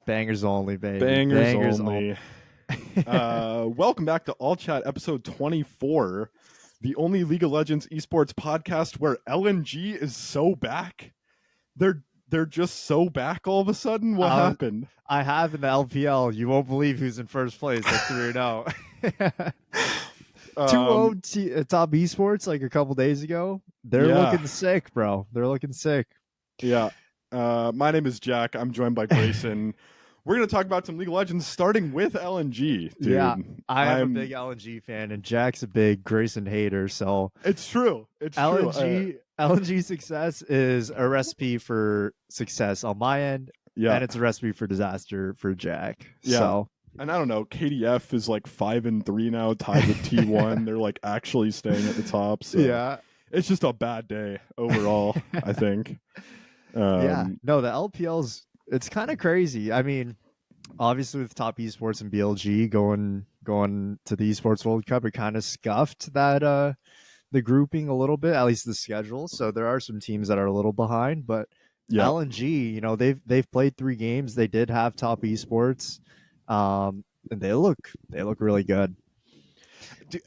Bangers only, baby. Bangers only. Welcome back to All Chat episode 24, the only League of Legends esports podcast where LNG is so back. They're just so back all of a sudden. What happened? I have in the LPL. You won't believe who's in first place. Like 3-0. 2-0 top esports like a couple days ago. They're looking sick, bro. They're looking sick. Yeah. My name is Jack. I'm joined by Grayson. We're going to talk about some League of Legends, starting with LNG, dude. Yeah, I'm a big LNG fan, and Jack's a big Grayson hater, so... It's true. It's true. LNG success is a recipe for success on my end, and it's a recipe for disaster for Jack. Yeah. So... And I don't know, KDF is like 5-3 now, tied with T1. They're like actually staying at the top. So yeah. It's just a bad day overall, I think. Yeah. No, the LPL's... It's kind of crazy. I mean, obviously with top esports and BLG going to the esports World Cup, it kind of scuffed that the grouping a little bit, at least the schedule. So there are some teams that are a little behind, but LNG, you know, they've played 3 games. They did have top esports, and they look really good.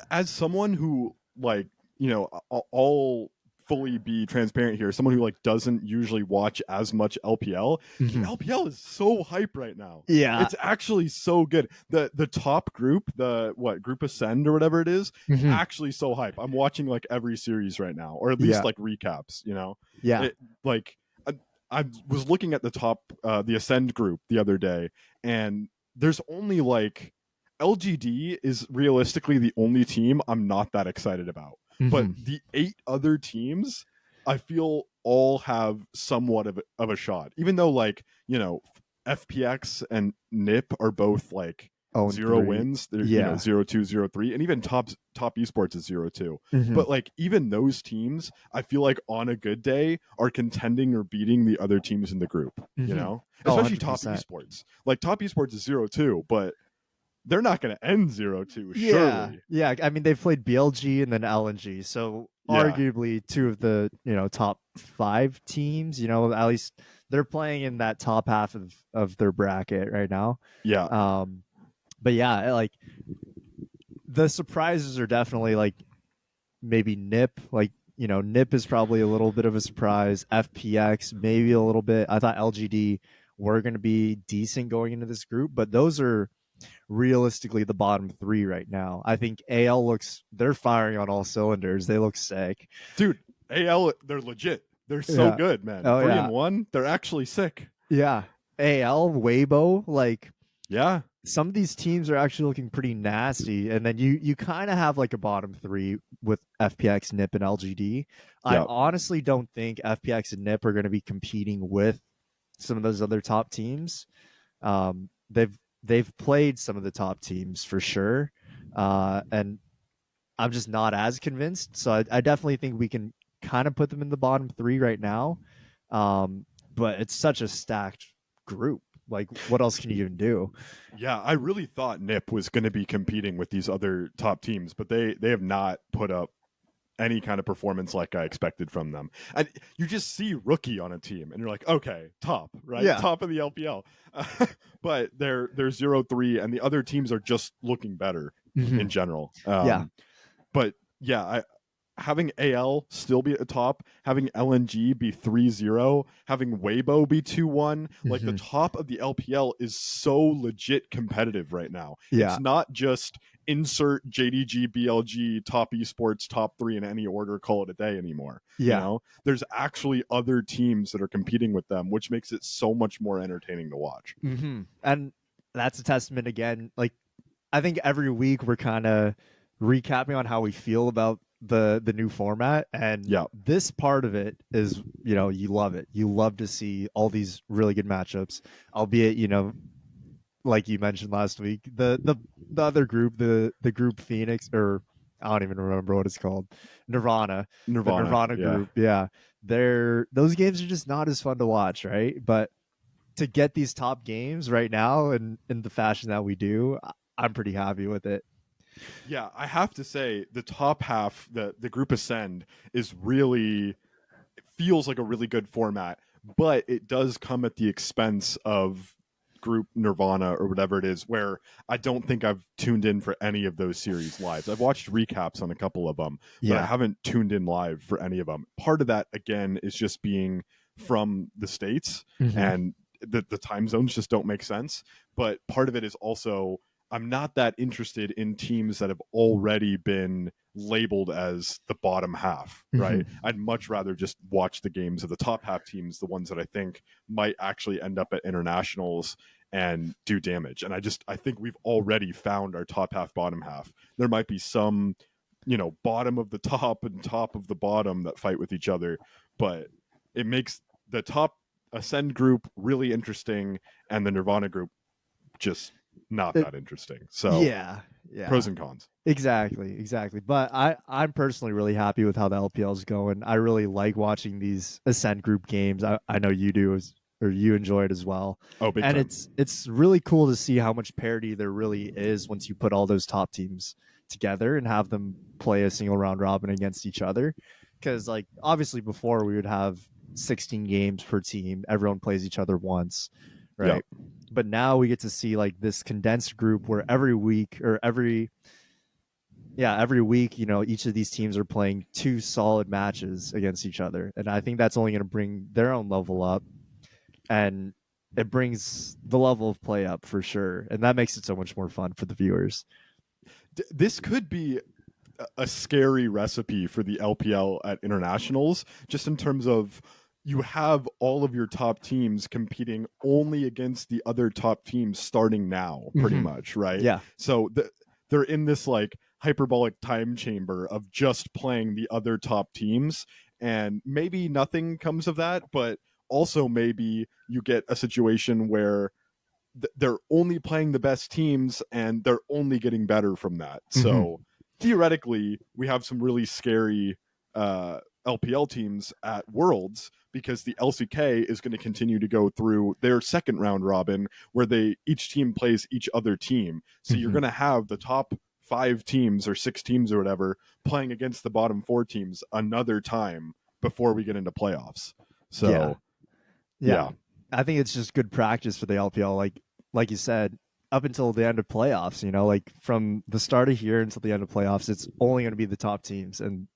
As someone who, like, you know, all fully be transparent here, someone who like doesn't usually watch as much LPL, LPL is so hype right now. Yeah, it's actually so good. The top group, the group Ascend or whatever it is, actually so hype. I'm watching like every series right now, or at least like recaps, you know. I was looking at the top the Ascend group the other day, and there's only like LGD is realistically the only team I'm not that excited about. But the 8 other teams, I feel all have somewhat of a shot. Even though, like, you know, FPX and NIP are both like 0 wins. They're, you know, 0-2, 0-3. And even top esports is 0-2. But like even those teams, I feel like on a good day are contending or beating the other teams in the group, you know? Especially top esports. Like top esports is 0-2, but they're not going to end 0-2, surely. Yeah. I mean, they've played BLG and then LNG, so arguably 2 of the, you know, top 5 teams. You know, at least they're playing in that top half of their bracket right now. Yeah. But yeah, like the surprises are definitely like maybe NIP. Like, you know, NIP is probably a little bit of a surprise. FPX maybe a little bit. I thought LGD were going to be decent going into this group, but those are realistically the bottom 3 right now. I think AL they're firing on all cylinders. They look sick, dude. AL, they're legit. They're so good, man. 3-1, they're actually sick. Yeah. AL, Weibo, like, yeah, some of these teams are actually looking pretty nasty. And then you kind of have like a bottom 3 with FPX, NIP, and LGD. I honestly don't think FPX and NIP are going to be competing with some of those other top teams. They've played some of the top teams for sure, and I'm just not as convinced. So I definitely think we can kind of put them in the bottom 3 right now, but it's such a stacked group. Like, what else can you even do? Yeah, I really thought NIP was going to be competing with these other top teams, but they have not put up any kind of performance like I expected from them. And you just see rookie on a team and you're like, okay, top, right? Yeah. Top of the LPL. But they're 0-3 and the other teams are just looking better in general. But yeah, having AL still be at the top, having LNG be 3-0, having Weibo be 2-1, like the top of the LPL is so legit competitive right now. Yeah. It's not just insert JDG, BLG, top esports, top 3 in any order, call it a day anymore. Yeah. You know, there's actually other teams that are competing with them, which makes it so much more entertaining to watch. And that's a testament again. Like, I think every week we're kind of recapping on how we feel about the new format, and this part of it is, you know, you love it. You love to see all these really good matchups, albeit, you know, like you mentioned last week, the other group, the group Phoenix, or I don't even remember what it's called, Nirvana group. Yeah, those games are just not as fun to watch, right? But to get these top games right now and in the fashion that we do, I'm pretty happy with it. Yeah, I have to say the top half, the group Ascend, is really, it feels like a really good format, but it does come at the expense of group Nirvana or whatever it is, where I don't think I've tuned in for any of those series live. I've watched recaps on a couple of them, but I haven't tuned in live for any of them. Part of that, again, is just being from the States, and the time zones just don't make sense. But part of it is also I'm not that interested in teams that have already been labeled as the bottom half, right? I'd much rather just watch the games of the top half teams, the ones that I think might actually end up at internationals and do damage. And I think we've already found our top half, bottom half. There might be some, bottom of the top and top of the bottom that fight with each other, but it makes the top Ascend group really interesting and the Nirvana group just not that interesting. So yeah, pros and cons. Exactly. But I'm personally really happy with how the LPL is going. I really like watching these Ascent group games. I know you do, or you enjoy it as well. Oh, big and time. it's really cool to see how much parity there really is once you put all those top teams together and have them play a single round robin against each other. Because like obviously before we would have 16 games per team, everyone plays each other once, right? Yep. But now we get to see like this condensed group where every week, each of these teams are playing 2 solid matches against each other. And I think that's only going to bring their own level up. And it brings the level of play up for sure. And that makes it so much more fun for the viewers. This could be a scary recipe for the LPL at internationals, just in terms of you have all of your top teams competing only against the other top teams starting now, pretty much, right? Yeah. So they're in this like hyperbolic time chamber of just playing the other top teams, and maybe nothing comes of that, but also maybe you get a situation where they're only playing the best teams and they're only getting better from that. So theoretically, we have some really scary LPL teams at Worlds, because the LCK is going to continue to go through their second round robin where each team plays each other team. So you're going to have the top 5 teams or 6 teams or whatever playing against the bottom 4 teams another time before we get into playoffs. So yeah. I think it's just good practice for the LPL. Like you said, up until the end of playoffs, like from the start of here until the end of playoffs, it's only going to be the top teams. And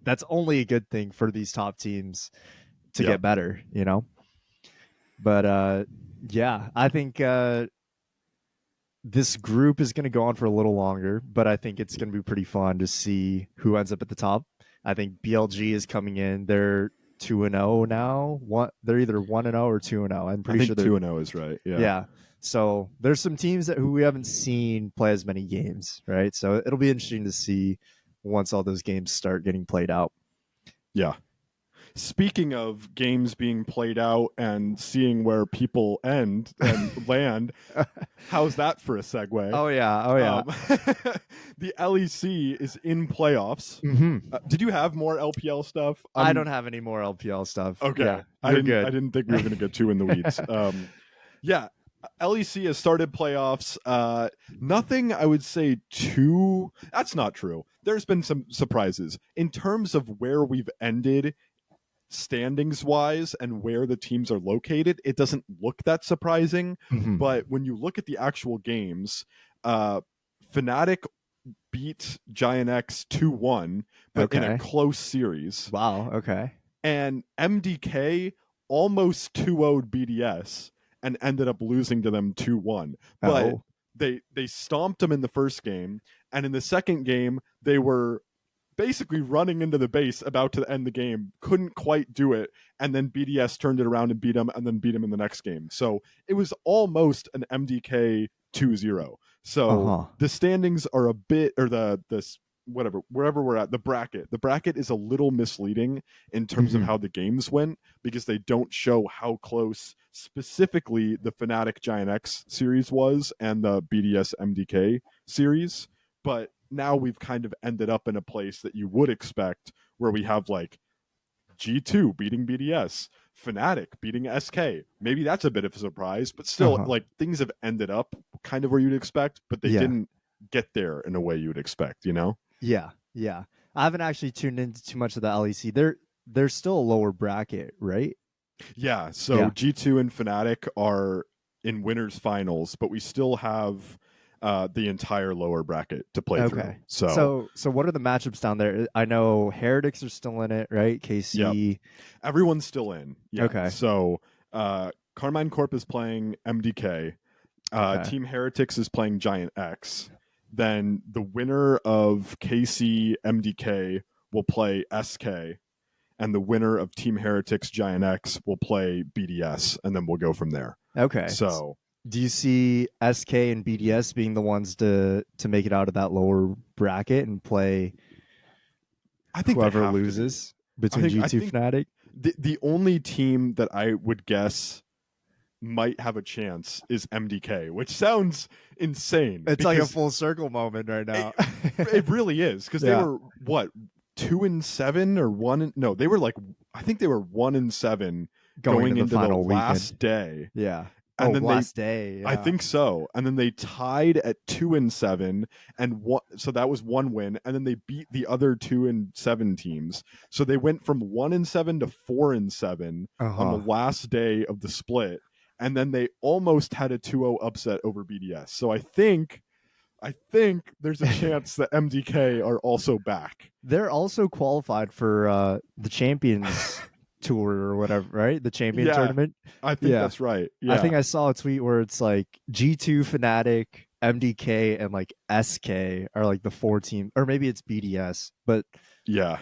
that's only a good thing for these top teams to get better, But I think this group is going to go on for a little longer, but I think it's going to be pretty fun to see who ends up at the top. I think BLG is coming in. They're 2-0 now. They're either 1-0 or 2-0. I'm pretty sure 2-0 is right. Yeah. So there's some teams who we haven't seen play as many games, right? So it'll be interesting to see once all those games start getting played out. Yeah. Speaking of games being played out and seeing where people end and land, how's that for a segue? Oh yeah. The LEC is in playoffs. Did you have more LPL stuff? I don't have any more LPL stuff. Okay, yeah, I didn't think we were going to get too in the weeds. LEC has started playoffs. Nothing I would say too. That's not true. There's been some surprises in terms of where we've ended standings wise and where the teams are located. It doesn't look that surprising, but when you look at the actual games, Fnatic beat Giant X 2-1, but in a close series. Wow. Okay. And MDK almost 2-0'd BDS and ended up losing to them 2-1. But they stomped them in the first game, and in the second game they were basically running into the base about to end the game, couldn't quite do it, and then BDS turned it around and beat them, and then beat them in the next game. So it was almost an MDK 2-0. So the standings are a bit, or wherever we're at, the bracket is a little misleading in terms of how the games went, because they don't show how close specifically the Fnatic Giant X series was and the BDS MDK series. But now we've kind of ended up in a place that you would expect, where we have like G2 beating BDS, Fnatic beating SK. Maybe that's a bit of a surprise, but still, like, things have ended up kind of where you'd expect, but they didn't get there in a way you would expect, Yeah. I haven't actually tuned into too much of the LEC. They're still a lower bracket, right? Yeah. So G2 and Fnatic are in winners finals, but we still have the entire lower bracket to play through. So what are the matchups down there? I know Heretics are still in it, right? KC. Yep. Everyone's still in. Yeah. Okay. So Carmine Corp is playing MDK. Team Heretics is playing Giant X. Then the winner of KC MDK will play SK, and the winner of Team Heretics Giant X will play BDS, and then we'll go from there. Okay. So do you see SK and BDS being the ones to make it out of that lower bracket and play I think whoever loses between G2 Fnatic? The only team that I would guess might have a chance is MDK, which sounds insane. It's like a full circle moment right now. It really is, because they were what, 2-7 or 1? No, they were like, I think they were 1-7 going into the last day. Yeah. And then last day. Yeah. I think so. And then they tied at 2-7, and so that was one win. And then they beat the other 2-7 teams. So they went from 1-7 to 4-7 on the last day of the split. And then they almost had a 2-0 upset over BDS. So I think there's a chance that MDK are also back. They're also qualified for the Champions Tour or whatever, right? The champion tournament. I think that's right. Yeah. I think I saw a tweet where it's like G2, Fnatic, MDK, and like SK are like the 4 team, or maybe it's BDS, but yeah,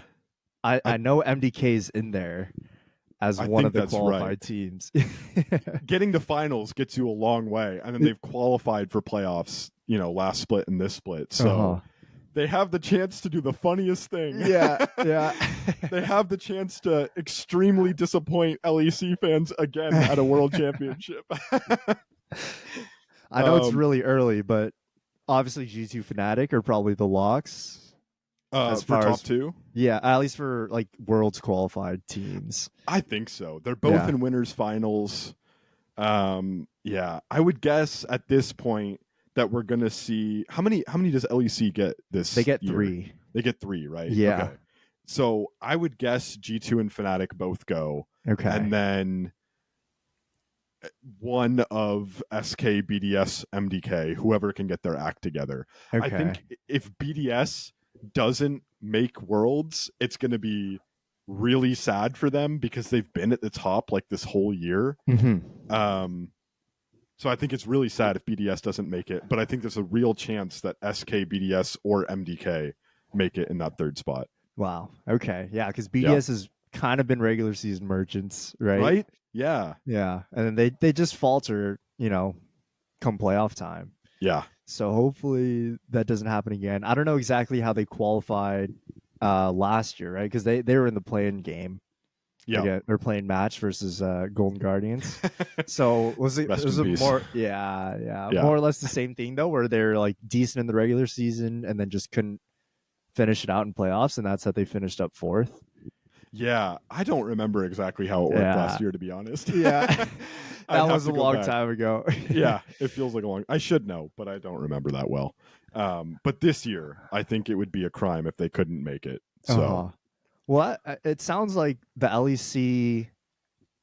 I know MDK's in there as one of the qualified teams. Getting to finals gets you a long way, and then they've qualified for playoffs, last split and this split. So they have the chance to do the funniest thing. Yeah. They have the chance to extremely disappoint LEC fans again at a world championship. I know it's really early, but obviously G2 Fnatic are probably the locks. As far for top 2? Yeah, at least for like world's qualified teams. I think so. They're both in winners finals. I would guess at this point that we're gonna see how many does LEC get this? They get year? 3. They get 3, right? Yeah. Okay. So I would guess G2 and Fnatic both go. Okay. And then one of SK, BDS, MDK, whoever can get their act together. Okay. I think if BDS doesn't make worlds, it's going to be really sad for them because they've been at the top like this whole year. So I think it's really sad if BDS doesn't make it, but I think there's a real chance that SK, BDS, or MDK make it in that 3rd spot. Wow. Okay. Yeah, because BDS has kind of been regular season merchants, right? Right? Yeah. Yeah. And then they just falter, come playoff time. Yeah. So hopefully that doesn't happen again. I don't know exactly how they qualified last year, right? Because they were in the play-in game. Yeah, they're playing match versus Golden Guardians. So was it more? Yeah, more or less the same thing though, where they're like decent in the regular season and then just couldn't finish it out in playoffs, and that's how they finished up 4th. Yeah, I don't remember exactly how it worked last year, to be honest. Yeah, that was a long time ago. Yeah, it feels like a long. I should know, but I don't remember that well. But this year, I think it would be a crime if they couldn't make it. So. Well, it sounds like the LEC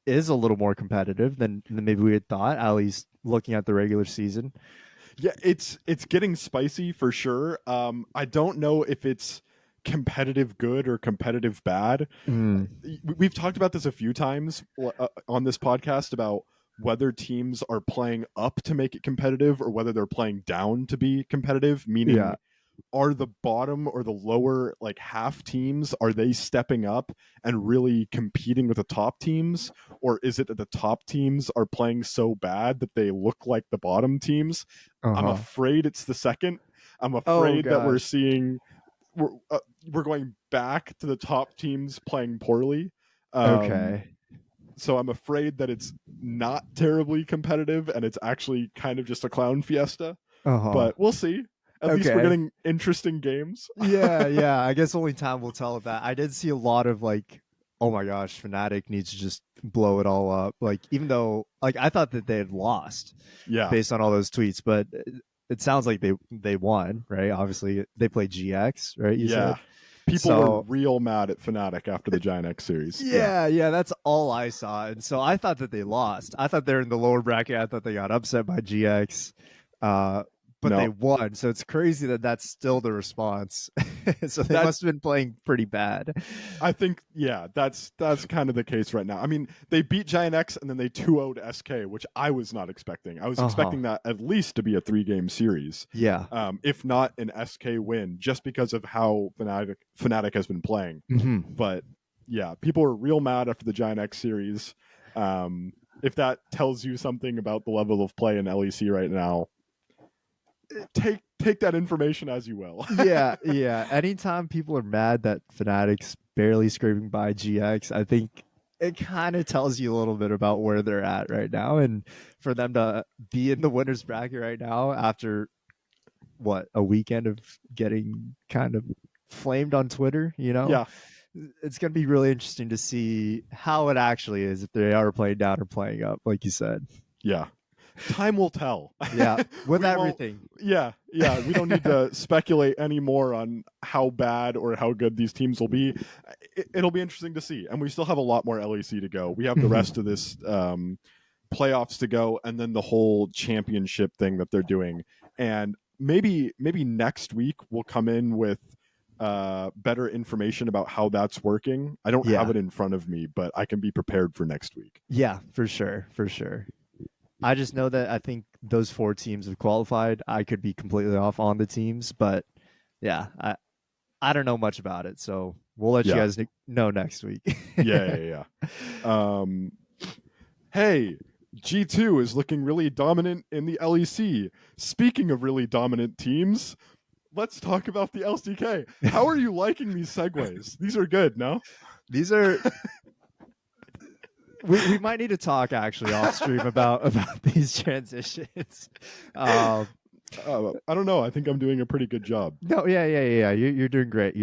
is a little more competitive than maybe we had thought, at least looking at the regular season. Yeah, it's getting spicy for sure. I don't know if it's competitive good or competitive bad. We've talked about this a few times on this podcast about whether teams are playing up to make it competitive or whether they're playing down to be competitive, meaning are the bottom or the lower like half teams, are they stepping up and really competing with the top teams, or is it that the top teams are playing so bad that they look like the bottom teams? I'm afraid it's the second. I'm afraid that we're seeing we're going back to the top teams playing poorly. So I'm afraid that it's not terribly competitive and it's actually kind of just a clown fiesta. But we'll see. At least we're getting interesting games. Yeah. I guess only time will tell with that. I did see a lot of like, oh my gosh, Fnatic needs to just blow it all up. Like, even though, like, I thought that they had lost, based on all those tweets, but it sounds like they won, right? Obviously, they played GX, right? You said. People were real mad at Fnatic after the Giant X series. Yeah, that's all I saw. And so I thought that they lost. I thought they're in the lower bracket. I thought they got upset by GX. But they won. So it's crazy that that's still the response. So they must have been playing pretty bad. I think, that's kind of the case right now. I mean, they beat Giant X and then they 2-0'd SK, which I was not expecting. I was expecting that at least to be a 3-game series. Yeah. If not an SK win, just because of how Fnatic has been playing. But yeah, people were real mad after the Giant X series. If that tells you something about the level of play in LEC right now, take that information as you will. yeah. Anytime people are mad that Fnatic's barely scraping by GX, I think it kind of tells you a little bit about where they're at right now. And for them to be in the winner's bracket right now after a weekend of getting kind of flamed on Twitter, it's going to be really interesting to see how it actually is, if they are playing down or playing up, like you said. Yeah. Time will tell. Yeah, with everything. Yeah. We don't need to speculate anymore on how bad or how good these teams will be. It'll be interesting to see. And we still have a lot more LEC to go. We have the rest of this playoffs to go, and then the whole championship thing that they're doing. And maybe next week we'll come in with better information about how that's working. I don't have it in front of me, but I can be prepared for next week. Yeah, for sure. I just know that I think those 4 teams have qualified. I could be completely off on the teams, but yeah, I don't know much about it, so we'll let you guys know next week. Yeah. Hey, G2 is looking really dominant in the LEC. Speaking of really dominant teams, let's talk about the LCK. How are you liking these segues? These are good, no? These are... We might need to talk actually off stream about these transitions. I don't know. I think I'm doing a pretty good job. No, yeah. You're doing great.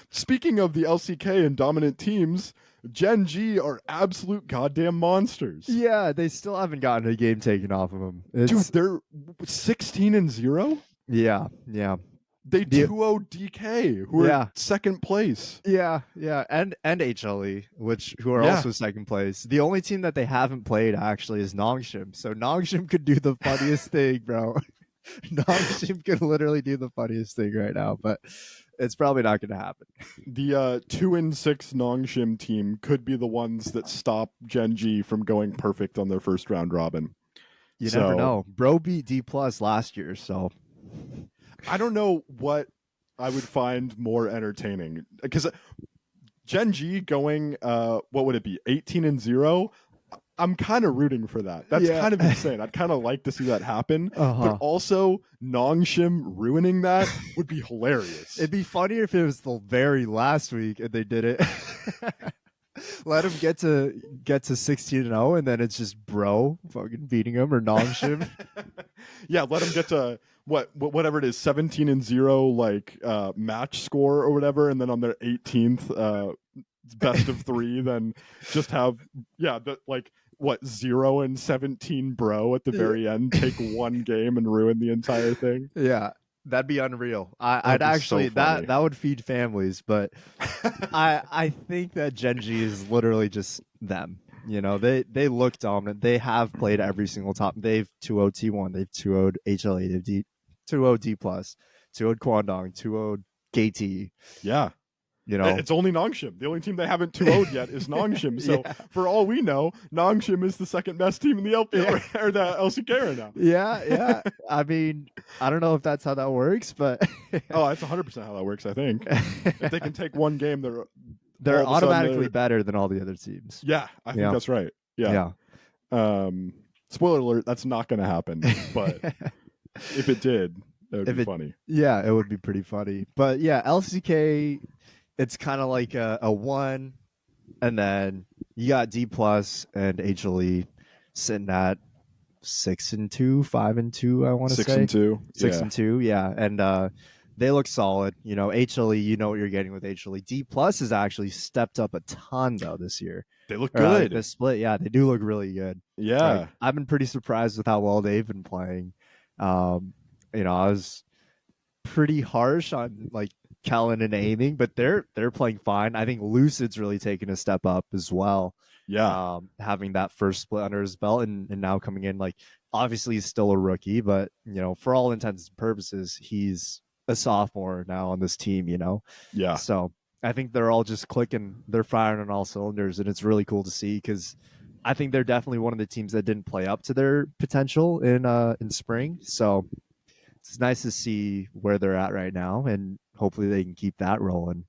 Speaking of the LCK and dominant teams, Gen G are absolute goddamn monsters. Yeah, they still haven't gotten a game taken off of them. Dude, they're 16-0? Yeah. They 2-0 DK, who are second place. Yeah, and HLE, who are also second place. The only team that they haven't played actually is Nongshim. So Nongshim could do the funniest thing, bro. Nongshim could literally do the funniest thing right now, but it's probably not going to happen. The 2-6 Nongshim team could be the ones that stop Gen G from going perfect on their first round robin. You never know. Bro beat D+ last year, so... I don't know what I would find more entertaining, because Gen G going, what would it be, 18-0? I'm kind of rooting for that. That's kind of insane. I'd kind of like to see that happen. But also, Nongshim ruining that would be hilarious. It'd be funnier if it was the very last week and they did it. Let him get to 16-0, and then it's just Bro fucking beating him, or Nongshim. Yeah, let him get to whatever it is, 17-0 like match score or whatever, and then on their 18th best of 3, then just have 0-17 Bro at the very end, take one game and ruin the entire thing. Yeah. That'd be unreal. I'd actually so that would feed families, but I think that Gen G is literally just them. They look dominant. They have played every single top. They've 2-0 T1, they've 2-0'd HLA, they've 2-0 D+, 2-0'd Kwandong, 2-0'd KT. Yeah. It's only Nongshim. The only team they haven't 2-0'd yet is Nongshim. So for all we know, Nongshim is the second best team in the LPL or the LCK right now. Yeah. I mean, I don't know if that's how that works, but that's 100% how that works. I think if they can take one game, they're automatically better than all the other teams. Yeah, I think that's right. Yeah. Spoiler alert: that's not going to happen. But if it did, that would be funny. Yeah, it would be pretty funny. But yeah, LCK. It's kind of like a 1, and then you got D+ and HLE sitting at 6-2, 5-2. I want to say 6-2, 6-2. Yeah, and they look solid. HLE, you know what you're getting with HLE. D+ has actually stepped up a ton though this year. They look good. The split, they do look really good. Yeah, I've been pretty surprised with how well they've been playing. pretty harsh on like Kellen and aiming, but they're playing fine. I think Lucid's really taken a step up as well. Yeah. Having that first split under his belt and now coming in, like obviously he's still a rookie, but for all intents and purposes, he's a sophomore now on this team, Yeah. So I think they're all just clicking, they're firing on all cylinders, and it's really cool to see because I think they're definitely one of the teams that didn't play up to their potential in spring. So it's nice to see where they're at right now, and hopefully they can keep that rolling.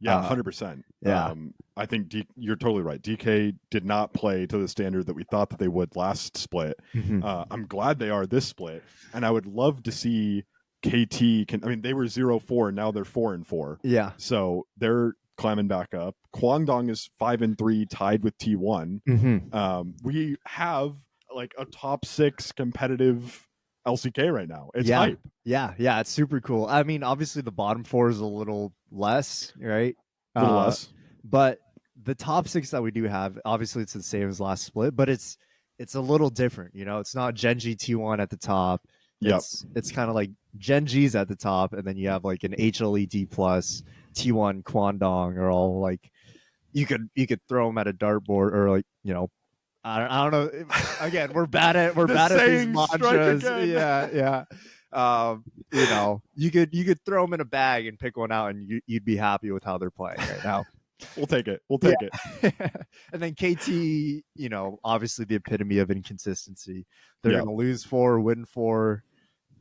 Yeah, 100%. Yeah. I think you're totally right. DK did not play to the standard that we thought that they would last split. Mm-hmm. I'm glad they are this split, and I would love to see KT. They were 0-4, now they're 4-4. Yeah. So they're climbing back up. Kwangdong is 5-3, tied with T1. Mm-hmm. We have like a top 6 competitive LCK right now. It's hype. Yeah, it's super cool. I mean, obviously the bottom 4 is a little less, right? A little less. But the top 6 that we do have, obviously it's the same as last split, but it's a little different, It's not Genji T1 at the top. It's kind of like Genji's at the top, and then you have like an HLED plus T1 Kwangdong, or all like you could throw them at a dartboard, or like I don't know. Again, we're bad at these mantras. Yeah. You could throw them in a bag and pick one out, and you'd be happy with how they're playing right now. We'll take it. And then KT, obviously the epitome of inconsistency. They're going to lose 4, win 4,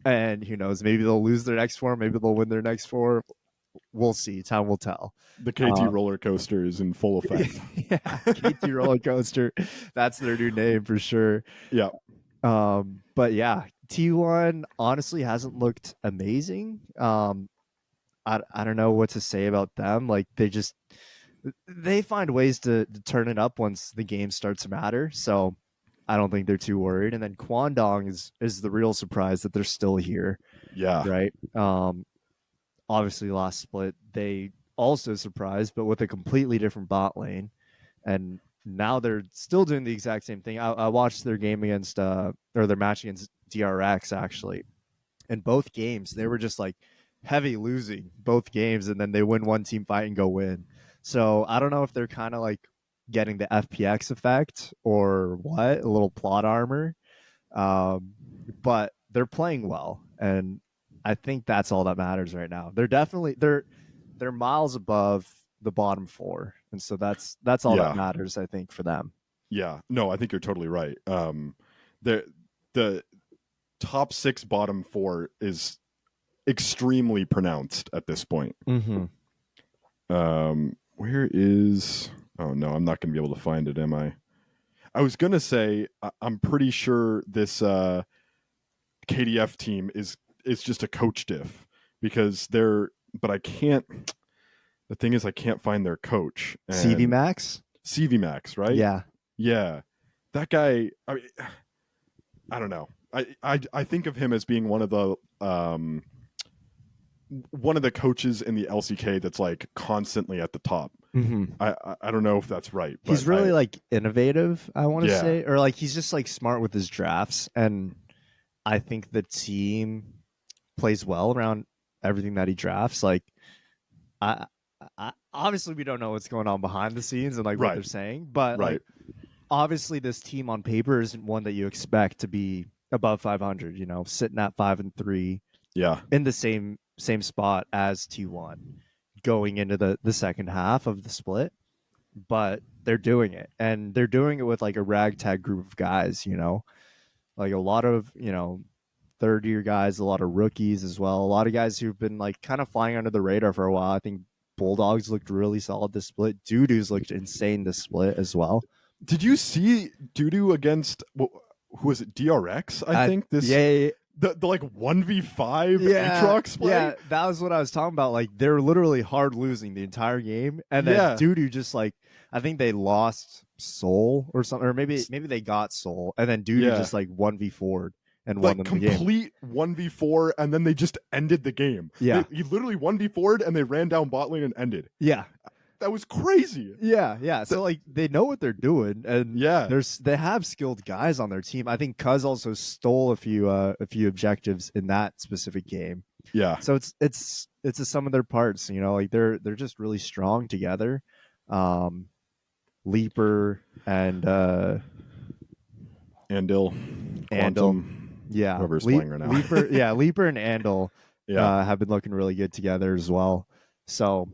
and who knows? Maybe they'll lose their next 4. Maybe they'll win their next 4. We'll see. Time will tell. The KT roller coaster is in full effect. Yeah, KT roller coaster. That's their new name for sure. Yeah. But yeah, T1 honestly hasn't looked amazing. I don't know what to say about them. Like they find ways to turn it up once the game starts to matter. So I don't think they're too worried. And then Kwangdong is the real surprise that they're still here. Yeah. Right. Obviously last split they also surprised, but with a completely different bot lane, and now they're still doing the exact same thing. I watched their game against or their match against DRX actually. In both games they were just like heavy losing both games, and then they win one team fight and go win. So I don't know if they're kind of like getting the FPX effect or what, a little plot armor, but they're playing well, and I think that's all that matters right now. They're miles above the bottom 4, and so that's all that matters, I think, for them. Yeah, no, I think you're totally right. The top 6 bottom 4 is extremely pronounced at this point. Mm-hmm. Where is? Oh no, I'm not going to be able to find it. Am I? I was going to say I'm pretty sure this KDF team is just a coach diff, because but I can't. The thing is, I can't find their coach. CV Max, right? Yeah. That guy. I don't know. I think of him as being one of the coaches in the LCK that's like constantly at the top. Mm-hmm. I don't know if that's right. But he's really like innovative, I want to say, or like he's just like smart with his drafts, and I think the team plays well around everything that he drafts. Like, I obviously we don't know what's going on behind the scenes and like what they're saying, but like obviously this team on paper isn't one that you expect to be above 500. Sitting at 5-3. Yeah, in the same spot as T1 going into the second half of the split, but they're doing it, and they're doing it with like a ragtag group of guys, like a lot of third year guys, a lot of rookies as well, a lot of guys who've been like kind of flying under the radar for a while. I think Bulldogs looked really solid this split. Doodoo's looked insane this split as well. Did you see Doodoo against who was it, DRX? I think this the like 1v5 Aatrox play? Yeah, that was what I was talking about. Like they're literally hard losing the entire game, and then Doodoo just like, I think they lost Soul or something, or maybe they got Soul, and then Doodoo just like 1v4'd and like won them the game. Complete 1v4, and then they just ended the game. Yeah, he literally 1v4'd and they ran down bot lane and ended. Yeah. That was crazy. Yeah. So like they know what they're doing, and they have skilled guys on their team. I think Cuz also stole a few objectives in that specific game. Yeah. So it's a sum of their parts, you know, like they're just really strong together. Leaper and Andil, Andal. Quantum, Yeah. whoever's playing right now. Leaper, yeah, Leaper and Andal Yeah. have been looking really good together as well. So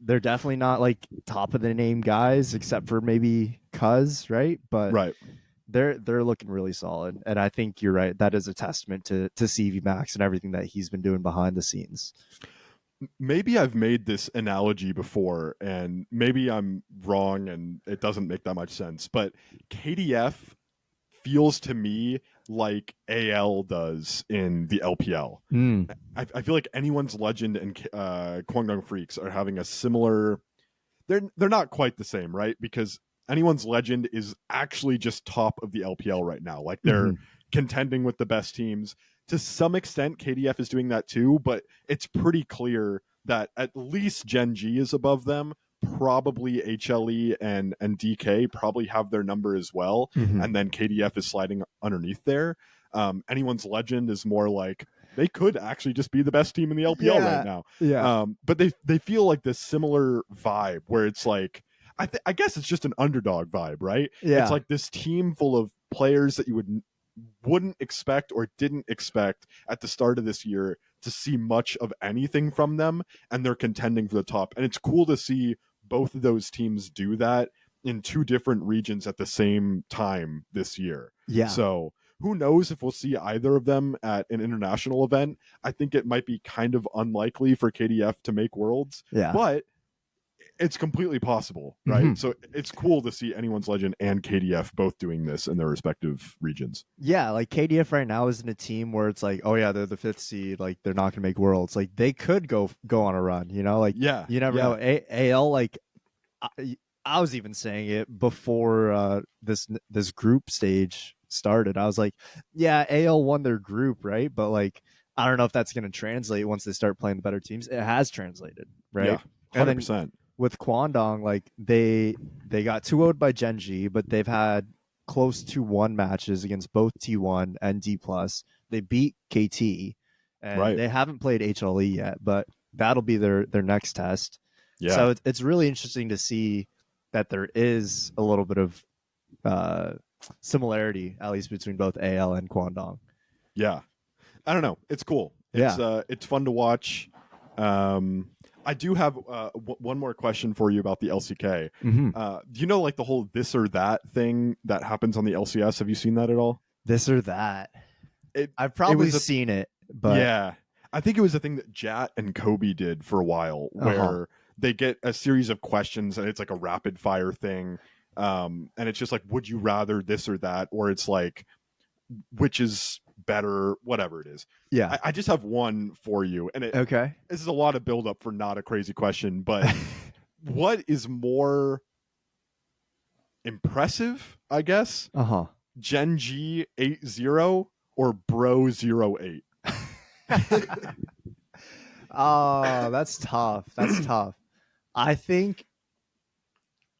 they're definitely not like top of the name guys, except for maybe Cuz, right? But Right. they're looking really solid, and I think you're right. That is a testament to CV Max and everything that he's been doing behind the scenes. Maybe I've made this analogy before, and maybe I'm wrong, and it doesn't make that much sense. But KDF feels to me like AL does in the LPL. Mm. I feel like Anyone's Legend and Kwangdong Freaks are having a similar. They're not quite the same, right? Because Anyone's Legend is actually just top of the LPL right now. Like they're contending with the best teams. To some extent, KDF is doing that too, but it's pretty clear that at least Gen G is above them. Probably HLE and DK probably have their number as well, and then KDF is sliding underneath there. Anyone's Legend is more like they could actually just be the best team in the LPL right now. Yeah. But they feel like this similar vibe where it's like I guess it's just an underdog vibe, right? Yeah. It's like this team full of players that you wouldn't expect or didn't expect at the start of this year to see much of anything from them, and they're contending for the top. And it's cool to see both of those teams do that in two different regions at the same time this year. Yeah. So who knows if we'll see either of them at an international event. I think it might be kind of unlikely for KDF to make Worlds, but it's completely possible, right? So it's cool to see Anyone's Legend and KDF both doing this in their respective regions. Yeah, like KDF right now isn't a team where it's like, oh yeah, they're the 5th seed, like they're not gonna make Worlds. Like they could go on a run, you know? Like you never know. AL, like I was even saying it before this group stage started. I was like, yeah, AL won their group, right? But like I don't know if that's gonna translate once they start playing the better teams. It has translated, right? Yeah, 100%. With Kwangdong, like they got 2-0'd by Gen G, but they've had close to 1 matches against both T1 and D+. They beat KT, and they haven't played HLE yet, but that'll be their next test. Yeah. So it's really interesting to see that there is a little bit of similarity, at least between both AL and Kwangdong. Yeah. I don't know. It's cool. It's fun to watch. I do have one more question for you about the LCK. Do you know like the whole this or that thing that happens on the LCS? Have you seen that at all? This or that. I've probably seen it, but yeah, I think it was a thing that Jat and Kobe did for a while, where they get a series of questions and it's like a rapid fire thing, and it's just like, would you rather this or that, or it's like, which is better, whatever it is. Yeah. I just have one for you, and this is a lot of build up for not a crazy question, but what is more impressive, I guess? Gen G 8-0 or Bro 08? Oh, that's tough. That's tough. I think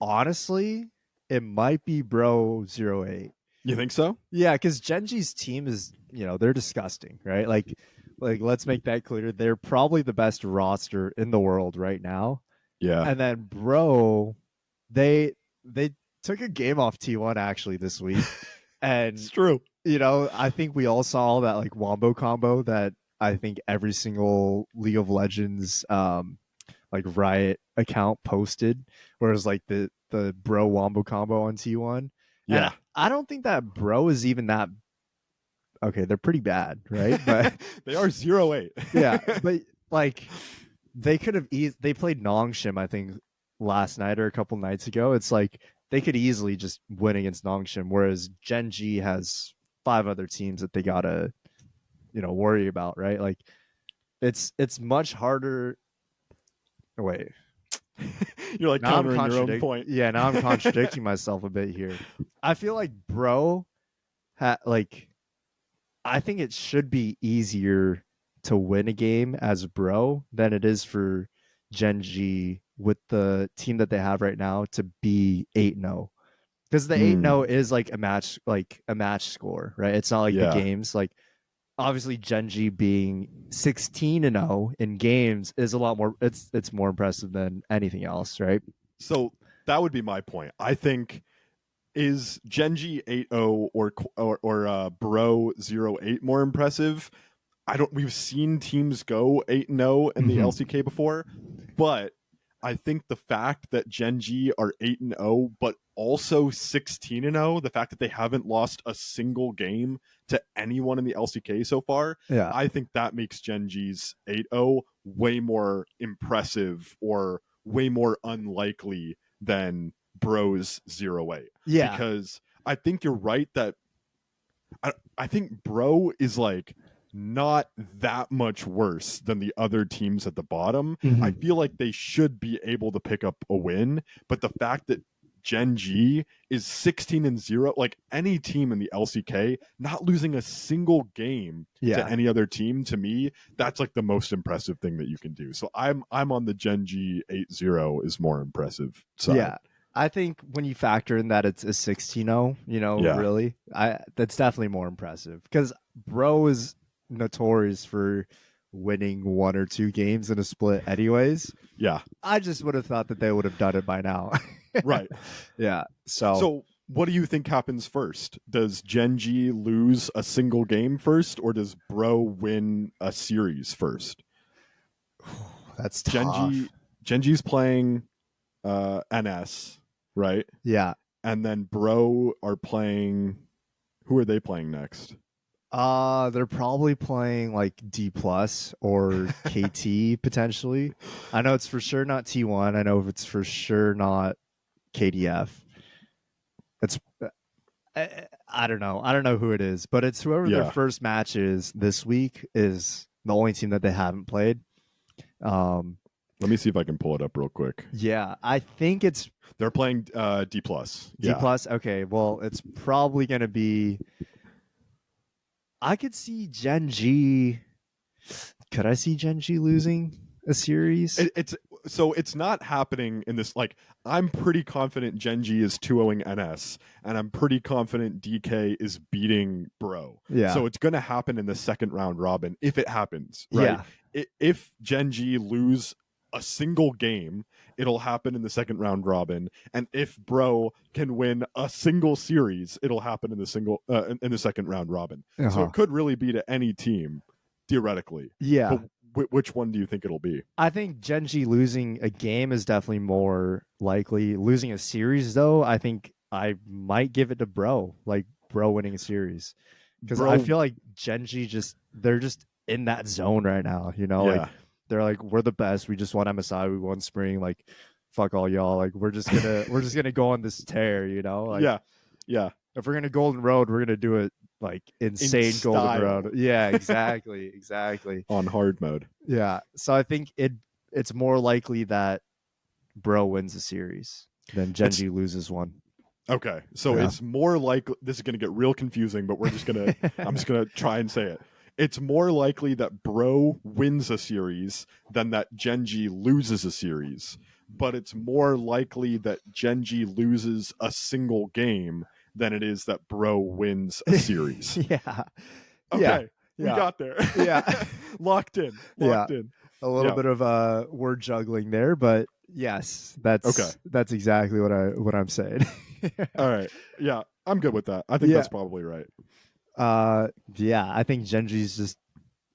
honestly, it might be Bro 08. You think so? Yeah, because Gen G's team is, you know, they're disgusting, right? Like let's make that clear. They're probably the best roster in the world right now. Yeah. And then Bro, they took a game off T1 actually this week. And it's true. You know, I think we all saw that like wombo combo that I think every single League of Legends like Riot account posted, where it was like the Bro wombo combo on T1. Yeah. And I don't think that Bro is even that okay, they're pretty bad, right? But they are 08. Yeah, but like they could have they played Nongshim, I think, last night or a couple nights ago. It's like they could easily just win against Nongshim, whereas Gen G has 5 other teams that they gotta, you know, worry about, right? Like it's much harder. Wait. You're like now countering your own point. Yeah, now I'm contradicting myself a bit here. I feel like Bro like I think it should be easier to win a game as Bro than it is for Gen G with the team that they have right now to be 8-0. Because the 8-0 is like a match score, right? It's not like the games. Like obviously Genji being 16-0 in games is a lot more. It's more impressive than anything else, right? So that would be my point. I think is Genji 8-0 or Bro 0-8 more impressive? I don't. We've seen teams go 8-0 in the LCK before, but I think the fact that Genji are 8-0, but also 16-0, the fact that they haven't lost a single game to anyone in the LCK so far, Yeah. I think that makes Genji's 8-0 way more impressive or way more unlikely than Bro's 0-8. Yeah. Because I think you're right that I think Bro is like not that much worse than the other teams at the bottom. I feel like they should be able to pick up a win, but the fact that Genji is 16-0, like any team in the LCK not losing a single game to any other team, to me, that's like the most impressive thing that you can do. So I'm on the Genji 8-0 is more impressive side. Yeah. I think when you factor in that it's a 16-0, really, that's definitely more impressive because Bro is notorious for winning 1 or 2 games in a split anyways. Yeah. I just would have thought that they would have done it by now. Right. Yeah. So what do you think happens first? Does Genji lose a single game first, or does Bro win a series first? That's tough. Genji's playing NS, right? Yeah. And then Bro are playing. Who are they playing next? They're probably playing like D plus or KT potentially. I know it's for sure not T1. I know it's for sure not KDF. It's I don't know. I don't know who it is, but it's whoever their first match is this week is the only team that they haven't played. Let me see if I can pull it up real quick. Yeah, I think they're playing D plus. D plus. Okay, well, it's probably gonna be. I could see Genji. Could I see Genji losing a series? It's not happening in this. Like, I'm pretty confident Genji is 2-0ing NS, and I'm pretty confident DK is beating Bro. Yeah. So it's going to happen in the second round robin if it happens, right? Yeah. If Genji lose a single game, it'll happen in the second round robin, and if Bro can win a single series, it'll happen in the in the second round robin. So it could really be to any team, theoretically. Yeah. But which one do you think it'll be? I think Genji losing a game is definitely more likely. Losing a series, though, I think I might give it to Bro. Like Bro winning a series, because I feel like Genji they're just in that zone right now. Like they're like, we're the best. We just won MSI. We won Spring. Like, fuck all y'all. Like we're just gonna go on this tear. Like, yeah. If we're gonna Golden Road, we're gonna do it like insane Golden Road. Yeah, exactly. On hard mode. Yeah. So I think it's more likely that Bro wins a series than Genji loses one. Okay. So it's more likely, this is gonna get real confusing, but I'm just gonna try and say it. It's more likely that Bro wins a series than that Genji loses a series. But it's more likely that Genji loses a single game than it is that Bro wins a series. Yeah. Okay. We got there. Yeah. Locked in. A little bit of word juggling there, but yes, that's exactly what I'm saying. All right. Yeah, I'm good with that. I think that's probably right. Yeah, I think Genji's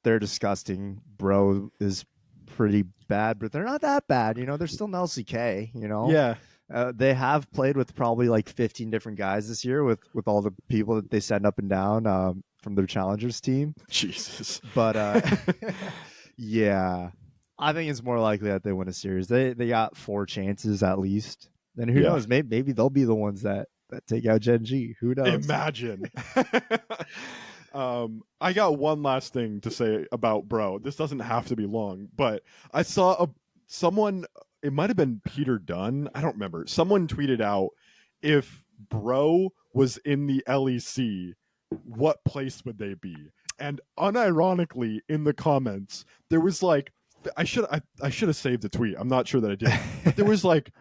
they're disgusting. Bro is pretty bad, but they're not that bad. They're still an LCK. Yeah. They have played with probably like 15 different guys this year with all the people that they send up and down from their challengers team. Jesus. But yeah, I think it's more likely that they win a series. They got 4 chances at least. And who knows? Maybe they'll be the ones that take out Genji. Who knows? Imagine. I got one last thing to say about Bro. This doesn't have to be long, but I saw someone. It might have been Peter Dunn. I don't remember. Someone tweeted out, if Bro was in the LEC, what place would they be? And unironically, in the comments, there was like, I should have saved the tweet. I'm not sure that I did. But there was like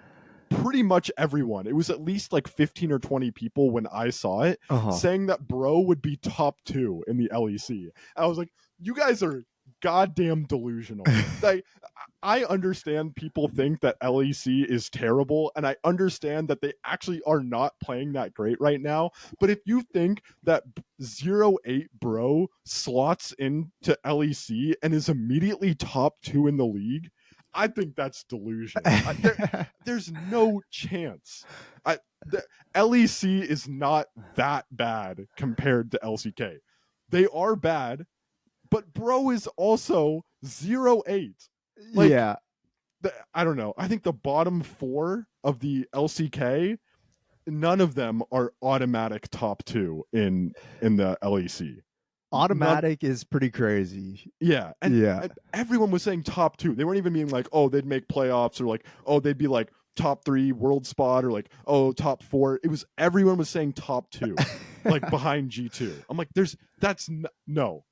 pretty much everyone, it was at least like 15 or 20 people when I saw it, saying that Bro would be top 2 in the LEC. I was like, you guys are goddamn delusional. Like, I understand people think that LEC is terrible, and I understand that they actually are not playing that great right now. But if you think that 08 Bro slots into LEC and is immediately top 2 in the league, I think that's delusion. There's no chance. The LEC is not that bad compared to LCK. They are bad, but Bro is also 08. Like, yeah. I don't know. I think the bottom 4 of the LCK, none of them are automatic top 2 in the LEC. Automatic is pretty crazy. Yeah. And everyone was saying top 2. They weren't even being like, oh, they'd make playoffs, or like, oh, they'd be like top 3 world spot, or like, oh, top 4. It was, everyone was saying top 2, like behind G2. I'm like, there's no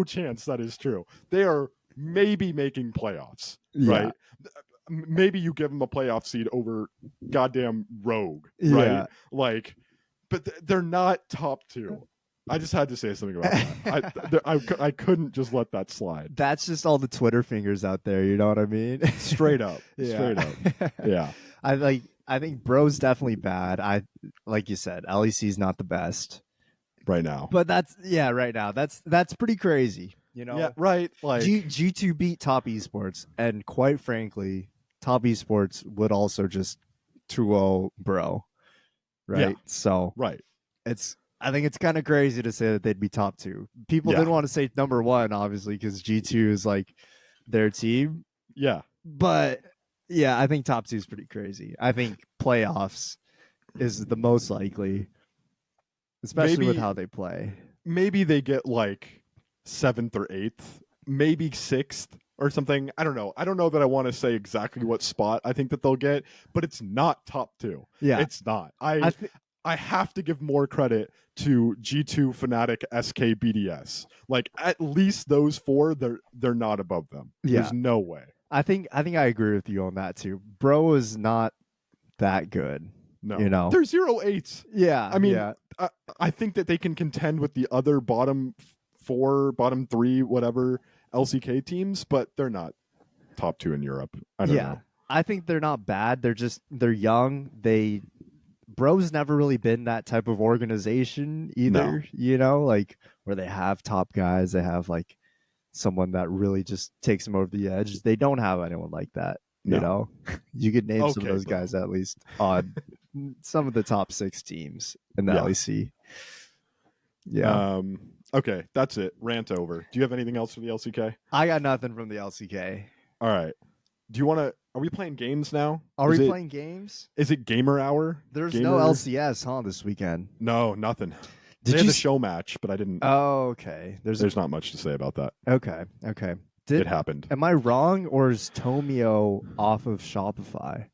chance that is true. They are maybe making playoffs, right? Maybe you give them a playoff seed over goddamn Rogue, right? Like, but they're not top 2. I just had to say something about that. I couldn't just let that slide. That's just all the Twitter fingers out there. You know what I mean? Straight up. Straight up. Yeah. I think Bro's definitely bad. Like you said, LEC's not the best right now. But right now. That's pretty crazy. You know? Yeah, right. Like G2 beat Top Esports, and quite frankly, Top Esports would also just 2-0 Bro. Right? Yeah. So right. I think it's kind of crazy to say that they'd be top 2. People didn't want to say number 1, obviously, because G2 is like their team. Yeah. But yeah, I think top 2 is pretty crazy. I think playoffs is the most likely, especially with how they play. Maybe they get like 7th or 8th, maybe 6th or something. I don't know. I don't know that I want to say exactly what spot I think that they'll get, but it's not top 2. Yeah. It's not. I have to give more credit to G2, Fnatic, SK, BDS. Like, at least those 4, they're not above them. Yeah. There's no way. I think I agree with you on that too. Bro is not that good. No, you know, they're 08s. Yeah, I mean, I think that they can contend with the other bottom 4, bottom 3, whatever LCK teams, but they're not top 2 in Europe. I don't know. I think they're not bad. They're young. Bro's never really been that type of organization either. No. You know, like where they have top guys, they have like someone that really just takes them over the edge. They don't have anyone like that. No. You know, you could name some of those guys at least on some of the top 6 teams in the LEC. Yeah. Okay, that's it. Rant over. Do you have anything else for the LCK? I got nothing from the LCK. All right. Do you want to? Are we playing games now? Are we playing games? Is it Gamer Hour? There's no LCS, this weekend? No, nothing. They had a show match, but I didn't. Oh, okay. There's not much to say about that. Okay. It happened. Am I wrong, or is Tomio off of Shopify?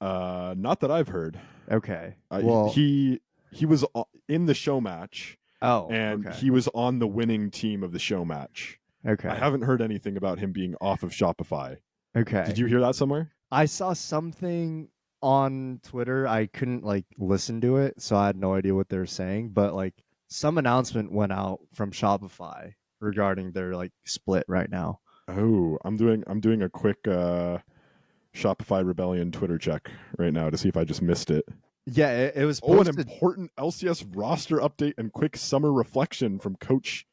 Not that I've heard. Okay. Well, he was in the show match. Oh, and okay. he was on the winning team of the show match. Okay. I haven't heard anything about him being off of Shopify. Okay. Did you hear that somewhere? I saw something on Twitter. I couldn't listen to it, so I had no idea what they were saying. But some announcement went out from Shopify regarding their split right now. Oh, I'm doing a quick Shopify Rebellion Twitter check right now to see if I just missed it. Yeah, it was posted. An important LCS roster update and quick summer reflection from Coach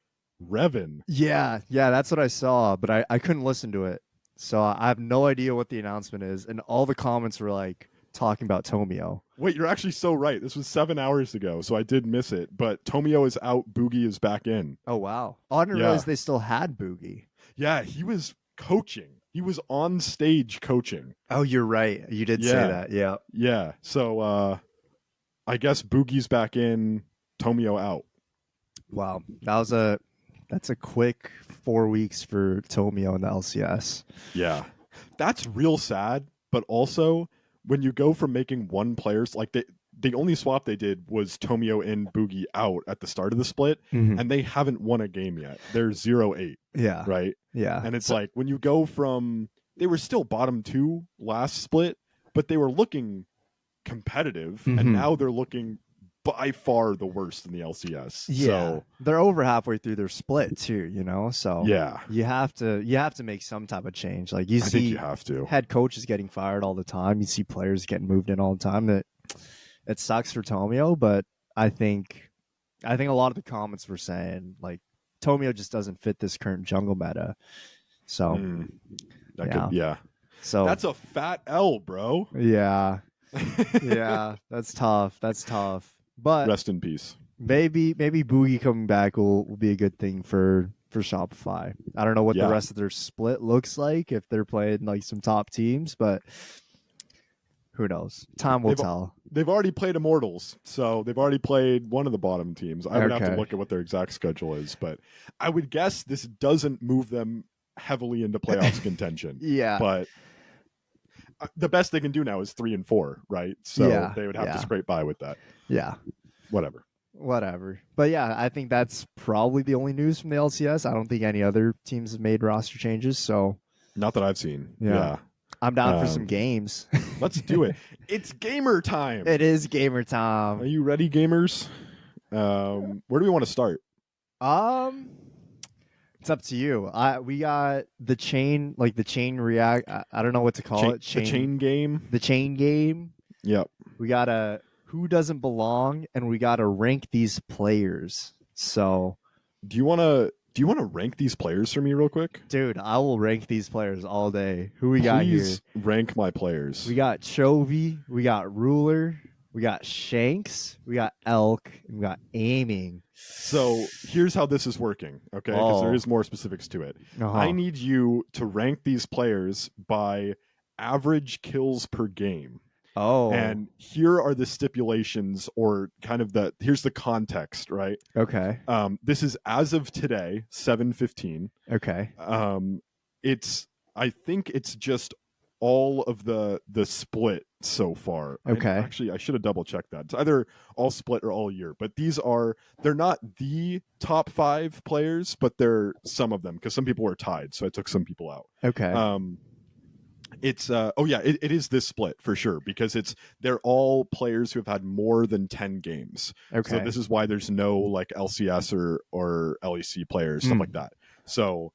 Revan. Yeah, that's what I saw, but I couldn't listen to it. So I have no idea what the announcement is, and all the comments were talking about Tomio. Wait, you're actually so right. This was 7 hours ago, so I did miss it. But Tomio is out. Boogie is back in. Oh, wow. I didn't realize they still had Boogie. Yeah, he was coaching. He was on stage coaching. Oh, you're right. You did say that. Yeah. Yeah. So I guess Boogie's back in, Tomio out. Wow. That's a quick 4 weeks for Tomio in the LCS. Yeah. That's real sad, but also when you go from making one player's the only swap they did was Tomio in, Boogie out at the start of the split, and they haven't won a game yet. They're 0-8. Yeah. Right? Yeah. And it's when you go from, they were still bottom 2 last split, but they were looking competitive, and now they're looking by far the worst in the LCS. Yeah, so they're over halfway through their split too, so yeah, you have to make some type of change. Like I think you have to. Head coaches getting fired all the time. You see players getting moved in all the time. That it sucks for Tomio, but I think a lot of the comments were saying like Tomio just doesn't fit this current jungle meta. So so that's a fat L, bro. Yeah. Yeah, that's tough. But rest in peace. Maybe Boogie coming back will be a good thing for Shopify. I don't know what the rest of their split looks like if they're playing like some top teams, but who knows? Time will tell. They've already played Immortals, so they've already played one of the bottom teams. I would have to look at what their exact schedule is, but I would guess this doesn't move them heavily into playoffs contention. Yeah. But the best they can do now is 3-4, right? So they would have to scrape by with that. Yeah. Whatever. But yeah, I think that's probably the only news from the LCS. I don't think any other teams have made roster changes. So not that I've seen. Yeah. I'm down for some games. Let's do it. It's gamer time. It is gamer time. Are you ready, gamers? Where do we want to start? It's up to you. We got the chain, like the chain react. I don't know what to call it. The chain game. The chain game. Yep. We got a who doesn't belong, and we got to rank these players. So, do you want to rank these players for me real quick? Dude, I will rank these players all day. Who we got here? Please rank my players. We got Chovy, we got Ruler, we got Shanks, we got Elk, and we got Aiming. So here's how this is working, okay? Because there is more specifics to it. I need you to rank these players by average kills per game. Oh. And here are the stipulations, or kind of here's the context, right? Okay. This is as of today, 7:15. Okay. I think it's just all of the split so far. Okay. Actually, I should have double checked that. It's either all split or all year, but they're not the top 5 players, but they're some of them, because some people were tied, so I took some people out. Okay. It is this split for sure, because they're all players who have had more than 10 games. Okay. So this is why there's no like LCS or LEC players, stuff like that. So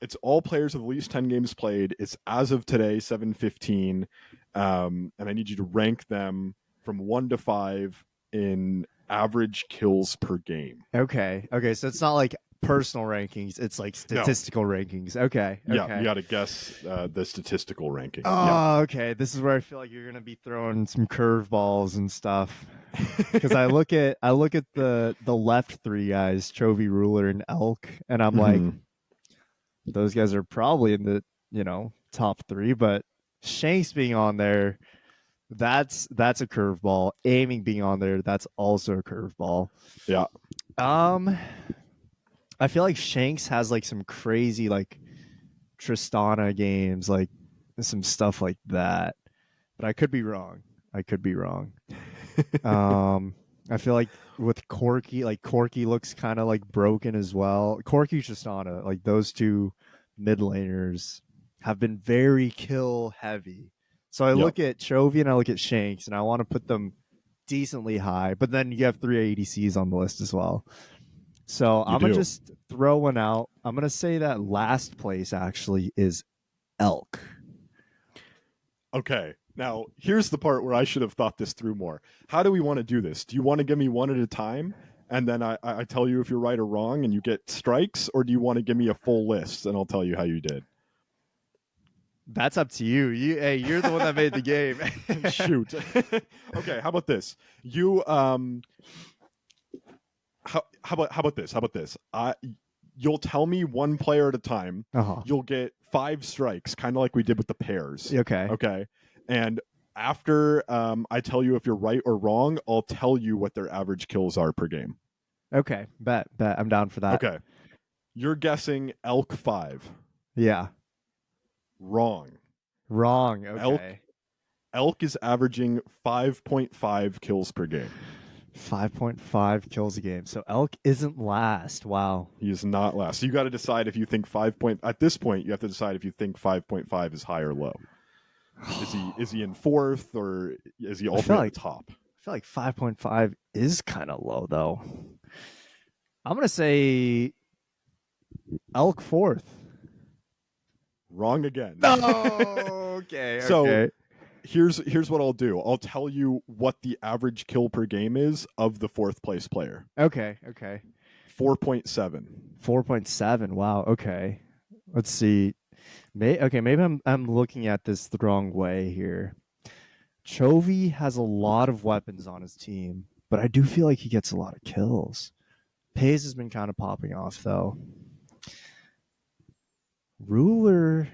it's all players with at least 10 games played. It's as of today, 7:15. And I need you to rank them from 1 to 5 in average kills per game. Okay. So it's not like personal rankings, it's like statistical rankings. Okay. Yeah, you got to guess the statistical ranking. Okay. This is where I feel like you're gonna be throwing some curveballs and stuff. Because I look at the left 3 guys, Chovy, Ruler, and Elk, and I'm like, those guys are probably in the top 3, but Shanks being on there, that's a curveball. Aiming being on there, that's also a curveball. Yeah. I feel like Shanks has like some crazy like Tristana games, like some stuff like that. But I could be wrong. I feel like with Corki looks kind of like broken as well. Corki, Tristana, like those 2 mid laners have been very kill heavy. So I look at Chovy and I look at Shanks, and I want to put them decently high. But then you have 3 ADCs on the list as well. So I'm going to just throw one out. I'm going to say that last place actually is Elk. Okay. Now, here's the part where I should have thought this through more. How do we want to do this? Do you want to give me one at a time, and then I tell you if you're right or wrong and you get strikes? Or do you want to give me a full list and I'll tell you how you did? That's up to you. You're the one that made the game. Shoot. Okay, how about this? You How about this? You'll tell me one player at a time. You'll get 5 strikes, kind of like we did with the pairs. Okay. And after I tell you if you're right or wrong, I'll tell you what their average kills are per game. Okay. Bet. I'm down for that. Okay. You're guessing Elk 5. Yeah. Wrong. Okay. Elk is averaging 5.5 kills per game. 5.5 kills a game. So Elk isn't last. Wow. He is not last. So you got to decide if you think at this point, you have to decide if you think 5.5 is high or low. Is he in fourth, or is he all the way at the top? I feel like 5.5 is kind of low though. I'm gonna say Elk fourth. Wrong again. No. Okay. So okay. here's what I'll do. I'll tell you what the average kill per game is of the fourth place player. Okay. 4.7. 4.7. Wow. Okay. Let's see. Maybe I'm looking at this the wrong way here. Chovy has a lot of weapons on his team, but I do feel like he gets a lot of kills. Pays has been kind of popping off though. Ruler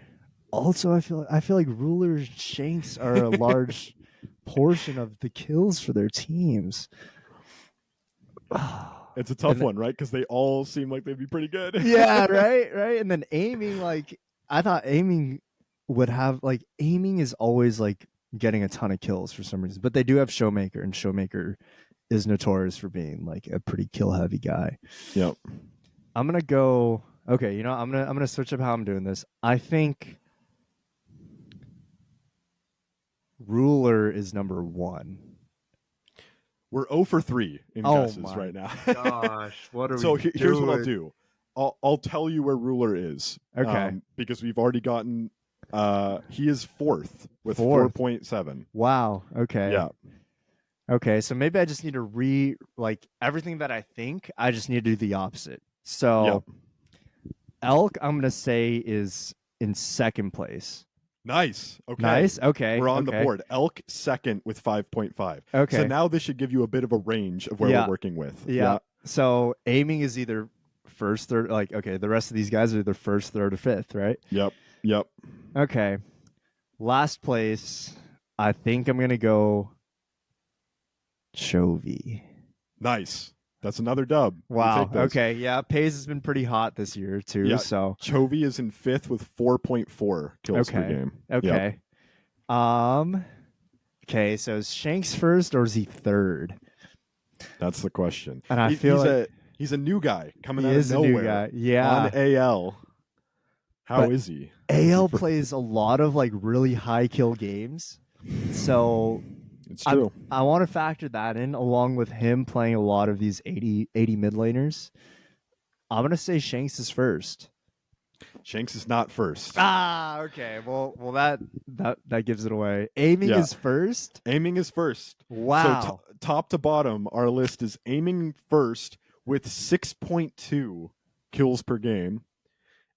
also I feel like Ruler and Shanks are a large portion of the kills for their teams. It's a tough one, right? Because they all seem like they'd be pretty good. Yeah, right. And then aiming, like I thought aiming would have like aiming is always like getting a ton of kills for some reason, but they do have Showmaker, and Showmaker is notorious for being like a pretty kill heavy guy. Yep. I'm gonna go. Okay, I'm gonna switch up how I'm doing this. I think Ruler is number 1. We're 0 for 3 in guesses right now. Gosh, what are we doing? Here's what I'll do. I'll tell you where Ruler is. Okay. Because we've already gotten. He is fourth with 4.7. Wow. Okay. Yeah. Okay, so maybe I just need to everything that I think, I just need to do the opposite. So Elk, I'm gonna say, is in second place. Nice. Okay. Nice. Okay. We're on the board. Elk second with 5.5. Okay. So now this should give you a bit of a range of where we're working with. Yeah. So aiming is either first, third, the rest of these guys are either first, third, or fifth, right? Yep. Okay. Last place, I think I'm gonna go Chovy. Nice. That's another dub. Wow. Okay. Yeah. Pays has been pretty hot this year too. Yeah. So Chovy is in fifth with 4.4 kills per game. Okay. Yep. Okay. So is Shanks first or is he third? That's the question. And I feel he's a new guy coming out of nowhere. A new guy. Yeah. On AL. How is he? AL plays a lot of like really high kill games. So it's true. I want to factor that in along with him playing a lot of these 80 mid laners. I'm going to say Shanks is first. Shanks is not first. Ah, okay. Well, that gives it away. Aiming is first? Aiming is first. Wow. So top to bottom, our list is aiming first with 6.2 kills per game.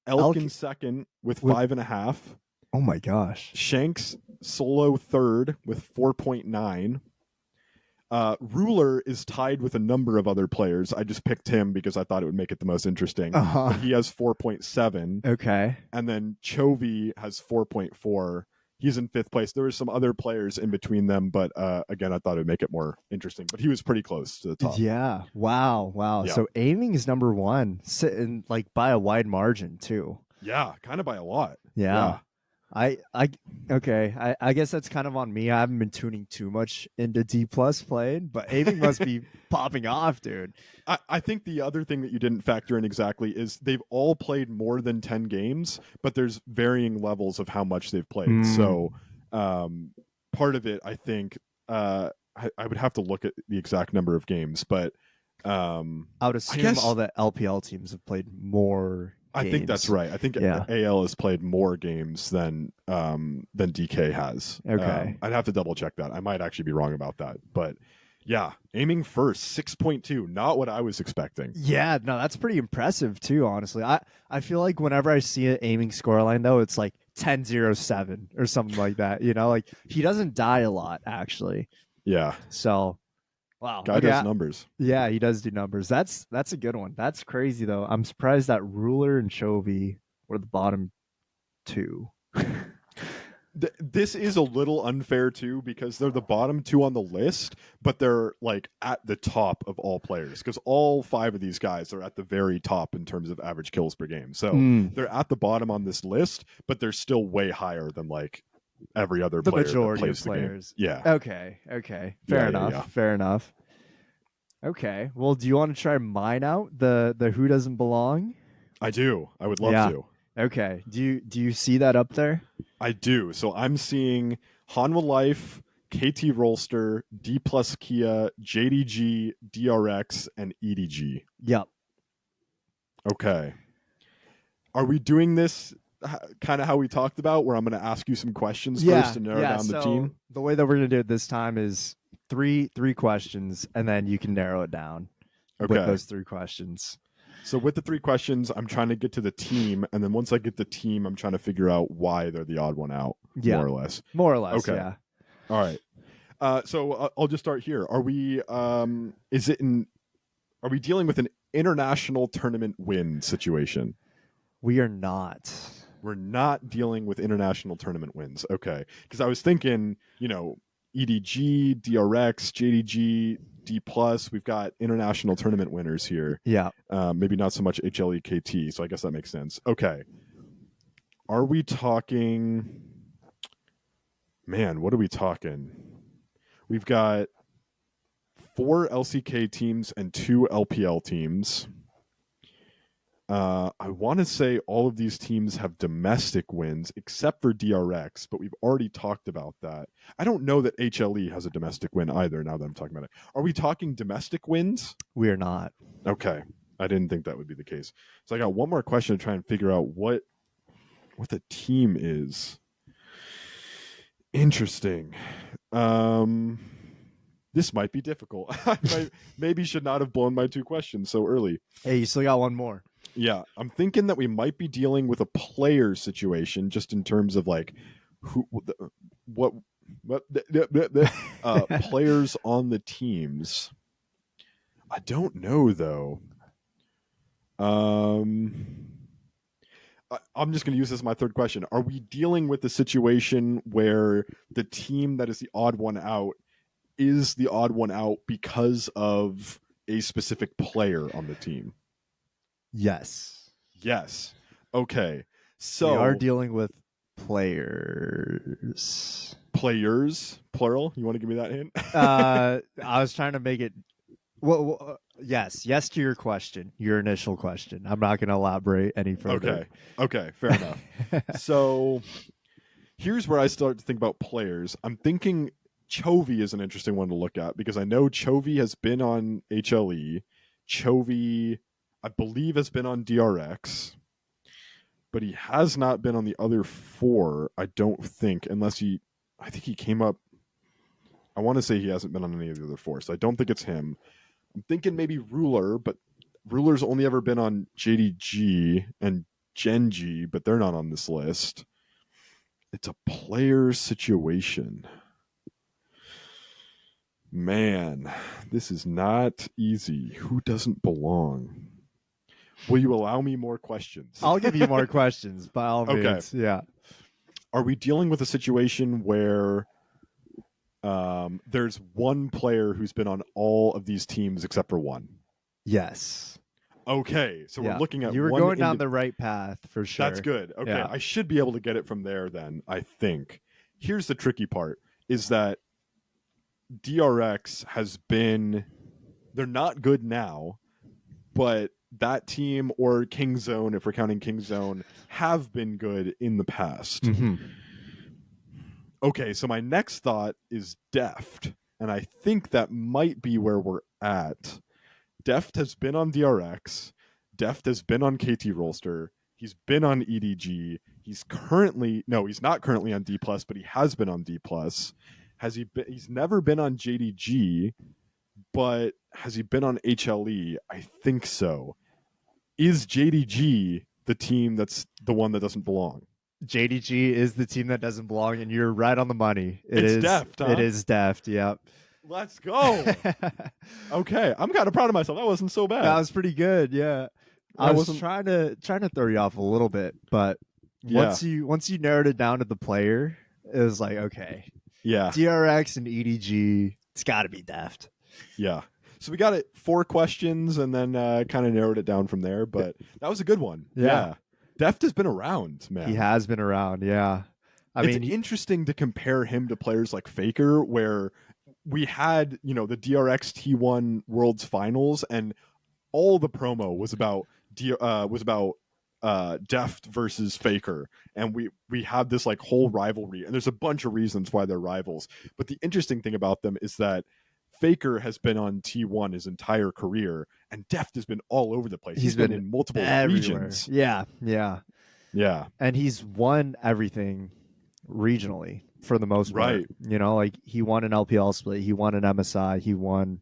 Elk in second with 5.5. Oh my gosh. Shanks solo third with 4.9. Ruler is tied with a number of other players. I just picked him because I thought it would make it the most interesting. But he has 4.7. Okay. And then Chovy has 4.4. He's in fifth place. There were some other players in between them, but again, I thought it would make it more interesting. But he was pretty close to the top. Yeah. Wow. Yeah. So aiming is number 1, sitting like by a wide margin too. Yeah, kind of by a lot. Yeah. I guess that's kind of on me. I haven't been tuning too much into D+ playing, but aiming must be popping off, dude. I think the other thing that you didn't factor in exactly is they've all played more than 10 games, but there's varying levels of how much they've played. So part of it, I think, I would have to look at the exact number of games, but I would assume all the LPL teams have played more. I think that's right. I think AL has played more games than DK has. Okay. I'd have to double check that. I might actually be wrong about that. But yeah, aiming first, 6.2, not what I was expecting. Yeah, no, that's pretty impressive too, honestly. I feel like whenever I see an aiming scoreline though, it's like 10-0-7 or something like that. Like he doesn't die a lot actually. Yeah. So wow. Guy does numbers. Yeah, he does do numbers. That's a good one. That's crazy though. I'm surprised that Ruler and Chovy were the bottom 2. This is a little unfair too because they're the bottom 2 on the list, but they're like at the top of all players because all 5 of these guys are at the very top in terms of average kills per game. So they're at the bottom on this list, but they're still way higher than like every other player majority that plays of players. The game. Yeah. Okay. Fair enough. Okay. Well, do you want to try mine out? The Who Doesn't Belong? I do. I would love to. Okay. Do you see that up there? I do. So I'm seeing Hanwha Life, KT Rolster, D plus Kia, JDG, DRX, and EDG. Yep. Okay. Are we doing this kind of how we talked about, where I'm going to ask you some questions first to narrow down the team? The way that we're going to do it this time is three questions, and then you can narrow it down with those 3 questions. So with the 3 questions, I'm trying to get to the team, and then once I get the team, I'm trying to figure out why they're the odd one out, more or less. More or less, okay. Yeah. All right. So I'll just start here. Are we are we dealing with an international tournament win situation? We are not. We're not dealing with international tournament wins. Okay. Because I was thinking, EDG, DRX, JDG, D+, we've got international tournament winners here. Yeah. Maybe not so much HLE, KT, so I guess that makes sense. Okay. Are we talking... Man, what are we talking? We've got 4 LCK teams and 2 LPL teams. I want to say all of these teams have domestic wins except for DRX, but we've already talked about that. I don't know that HLE has a domestic win either, now that I'm talking about it. Are we talking domestic wins? We are not. Okay. I didn't think that would be the case. So I got one more question to try and figure out what the team is. Interesting. This might be difficult. I maybe should not have blown my 2 questions so early. Hey, you still got one more. Yeah, I'm thinking that we might be dealing with a player situation, just in terms of like what players on the teams. I don't know though. I'm just going to use this as my 3rd question. Are we dealing with a situation where the team that is the odd one out is the odd one out because of a specific player on the team? Yes. Okay. So we are dealing with players. Players, plural. You want to give me that hint? I was trying to make it. Well, yes to your question, your initial question. I'm not going to elaborate any further. Okay, fair enough. So here's where I start to think about players. I'm thinking Chovy is an interesting one to look at, because I know Chovy has been on HLE. Chovy, I believe, has been on DRX, but he has not been on the other 4, I don't think, unless I think he came up. I want to say he hasn't been on any of the other 4, so I don't think it's him. I'm thinking maybe Ruler, but Ruler's only ever been on JDG and Genji, but they're not on this list. It's a player situation. Man, this is not easy. Who doesn't belong? Will you allow me more questions? I'll give you more questions, by all means. Yeah. Are we dealing with a situation where there's one player who's been on all of these teams except for one? Yes. Okay, so we're looking at... You were going down the right path, for sure. That's good. Okay, I should be able to get it from there then, I think. Here's the tricky part, is that DRX has been... They're not good now, but that team, or Kingzone, if we're counting Kingzone, have been good in the past. Mm-hmm. Okay, so my next thought is Deft, and I think that might be where we're at. Deft has been on DRX. Deft has been on KT Rolster. He's been on EDG. He's not currently on D+, but he has been on D+. He's never been on JDG, but has he been on HLE? I think so. Is JDG the team that's the one that doesn't belong? JDG is the team that doesn't belong, and you're right on the money. It's Deft, huh? It is Deft, yep. Let's go. Okay, I'm kind of proud of myself. That wasn't so bad. That was pretty good, yeah. I was trying to throw you off a little bit, but once you narrowed it down to the player, it was like, okay. Yeah. DRX and EDG, it's got to be Deft. Yeah. So we got it 4 questions and then kind of narrowed it down from there, but that was a good one. Yeah. Deft has been around, man. He has been around, yeah. It's interesting to compare him to players like Faker, where we had, the DRX T1 Worlds Finals, and all the promo was about Deft versus Faker, and we have this like whole rivalry, and there's a bunch of reasons why they're rivals. But the interesting thing about them is that Faker has been on T1 his entire career, and Deft has been all over the place. He's been in multiple regions. Yeah. And he's won everything regionally for the most part. Right. You know, like he won an LPL split, he won an MSI, he won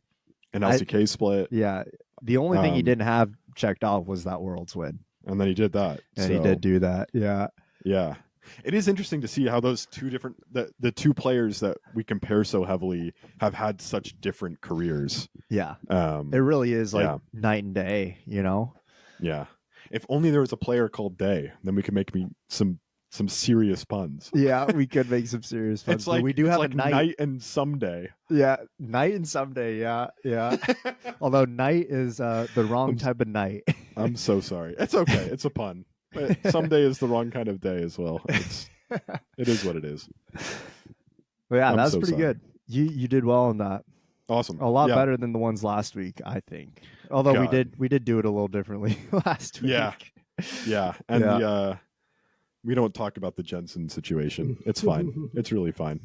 an LCK split. Yeah. The only thing he didn't have checked off was that Worlds win. And then he did that. And he did do that. Yeah. Yeah. It is interesting to see how those two different the two players that we compare so heavily have had such different careers. Yeah. It really is like night and day, you know? Yeah. If only there was a player called Day, then we could make some serious puns. Yeah, we could make some serious puns. It's like we do have like a night. Night and Someday. Yeah, night and someday. Yeah. Although night is the wrong type of night. I'm so sorry. It's okay. It's a pun. But someday is the wrong kind of day as well. It is what it is. But yeah, that's pretty good. You did well on that. Awesome. A lot better than the ones last week, I think. Although we did do it a little differently last week. Yeah. And we don't talk about the Jensen situation. It's fine. It's really fine.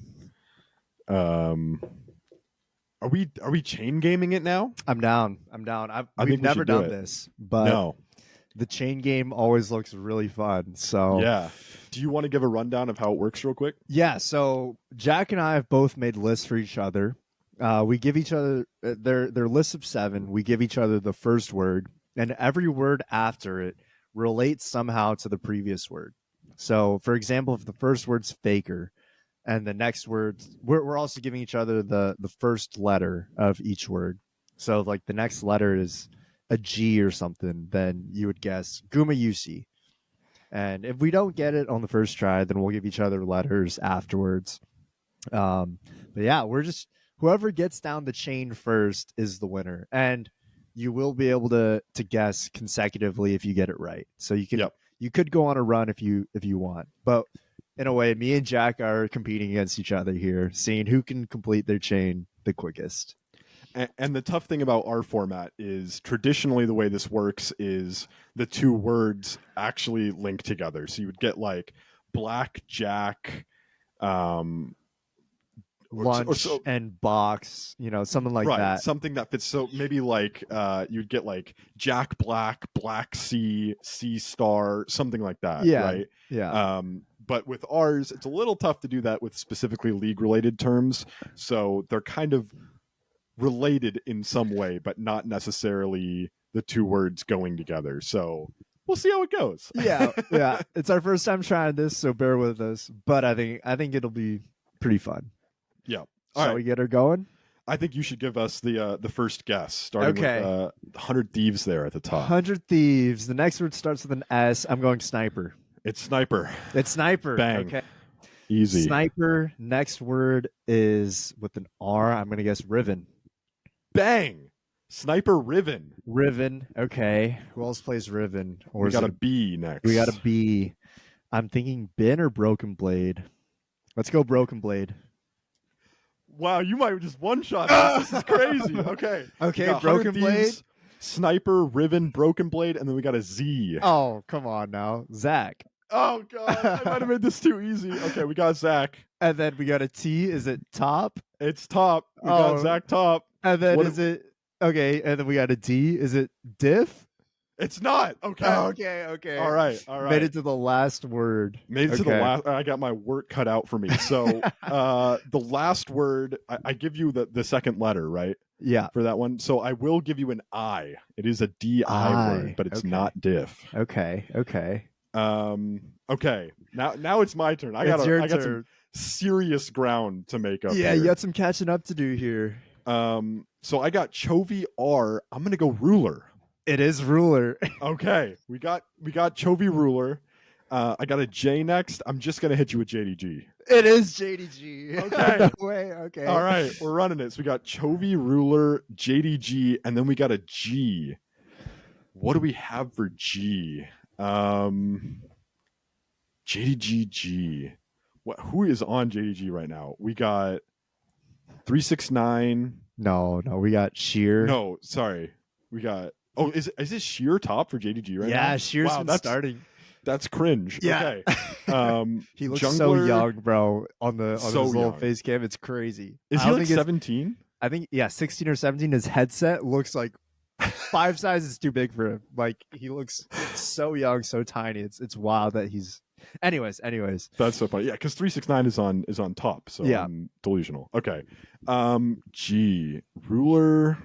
Are we chain gaming it now? I'm down. We've never done this, but no. The chain game always looks really fun. So yeah. Do you want to give a rundown of how it works real quick? Yeah. So Jack and I have both made lists for each other. We give each other their lists of 7. We give each other the first word, and every word after it relates somehow to the previous word. So, for example, if the first word's Faker, and the next word, we're also giving each other the first letter of each word. So, like the next letter is a G or something, then you would guess Gumayusi. And if we don't get it on the first try, then we'll give each other letters afterwards. But yeah, we're just whoever gets down the chain first is the winner, and you will be able to guess consecutively if you get it right. So you can you could go on a run if you want, but in a way, me and Jack are competing against each other here, seeing who can complete their chain the quickest. And the tough thing about our format is traditionally the way this works is the two words actually link together. So you would get like blackjack, lunch and box, you know, something like that. Something that fits. So maybe like you'd get like Jack Black, Black Sea, Sea Star, something like that. Yeah. Right. Yeah. But with ours, it's a little tough to do that with specifically league related terms. So they're kind of related in some way, but not necessarily the two words going together. So we'll see how it goes. Yeah. It's our first time trying this, so bear with us. But I think it'll be pretty fun. Yeah. Shall we get her going? I think you should give us the first guess, starting with 100 Thieves there at the top. 100 Thieves. The next word starts with an S. I'm going sniper. It's sniper. It's sniper. Bang. Okay. Easy. Sniper. Next word is with an R. I'm going to guess Riven. Bang. Sniper Riven. Riven. Okay. Who else plays Riven? Or we got a B next. We got a B. I'm thinking Bin or Broken Blade. Let's go Broken Blade. Wow, you might just one-shot this. This is crazy. Okay. Okay, Broken Blade. Sniper, Riven, Broken Blade, and then we got a Z. Oh, come on now. Zach. Oh, God. I might have made this too easy. Okay, we got Zach. And then we got a T. Is it Top? It's Top. We got Zach Top. And then okay, and then we got a D. Is it Diff? It's not. Okay. Okay. All right. Made it to the last word. Made it to the last. I got my work cut out for me. So the last word, I give you the second letter, right? Yeah. For that one. So I will give you an I. It is a DI word, but it's not diff. Okay. Okay. Now it's my turn. I got some serious ground to make up. Yeah, here. You got some catching up to do here. So I got Chovy R. I'm gonna go ruler. It is ruler. Okay, we got Chovy ruler. I got a J next. I'm just gonna hit you with JDG. It is JDG. Okay. No way. Okay. All right, we're running it. So we got Chovy ruler, JDG, and then we got a G. What do we have for G? JDG. Who is on JDG right now? We got 369. No, we got Sheer. No, sorry. We got Oh, is this sheer top for JDG right now? Yeah, sheer's been starting. That's cringe. Yeah. Okay. He looks so young, bro, on his little face cam. It's crazy. Is he like 17? I think 16 or 17. His headset looks like 5 sizes too big for him. Like he looks so young, so tiny. It's wild that he's. Anyways. That's so funny. Yeah, because 369 is on top. So yeah. I'm delusional. Okay. Ruler.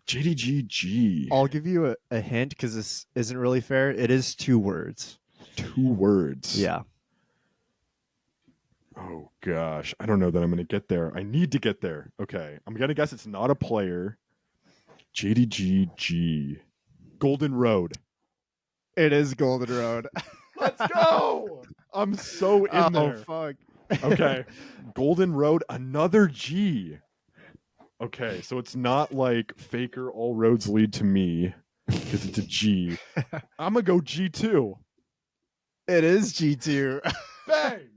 JDGG. I'll give you a hint because this isn't really fair. It is 2 words. 2 words. Yeah. Oh gosh, I don't know that I'm gonna get there. I need to get there. Okay, I'm gonna guess it's not a player. JDGG. Golden Road. It is Golden Road. Let's go. I'm so in there. Oh fuck. Okay. Golden Road, another G. Okay, so it's not like Faker, all roads lead to me, because it's a G. I'm gonna go G2. It is G2. Bang!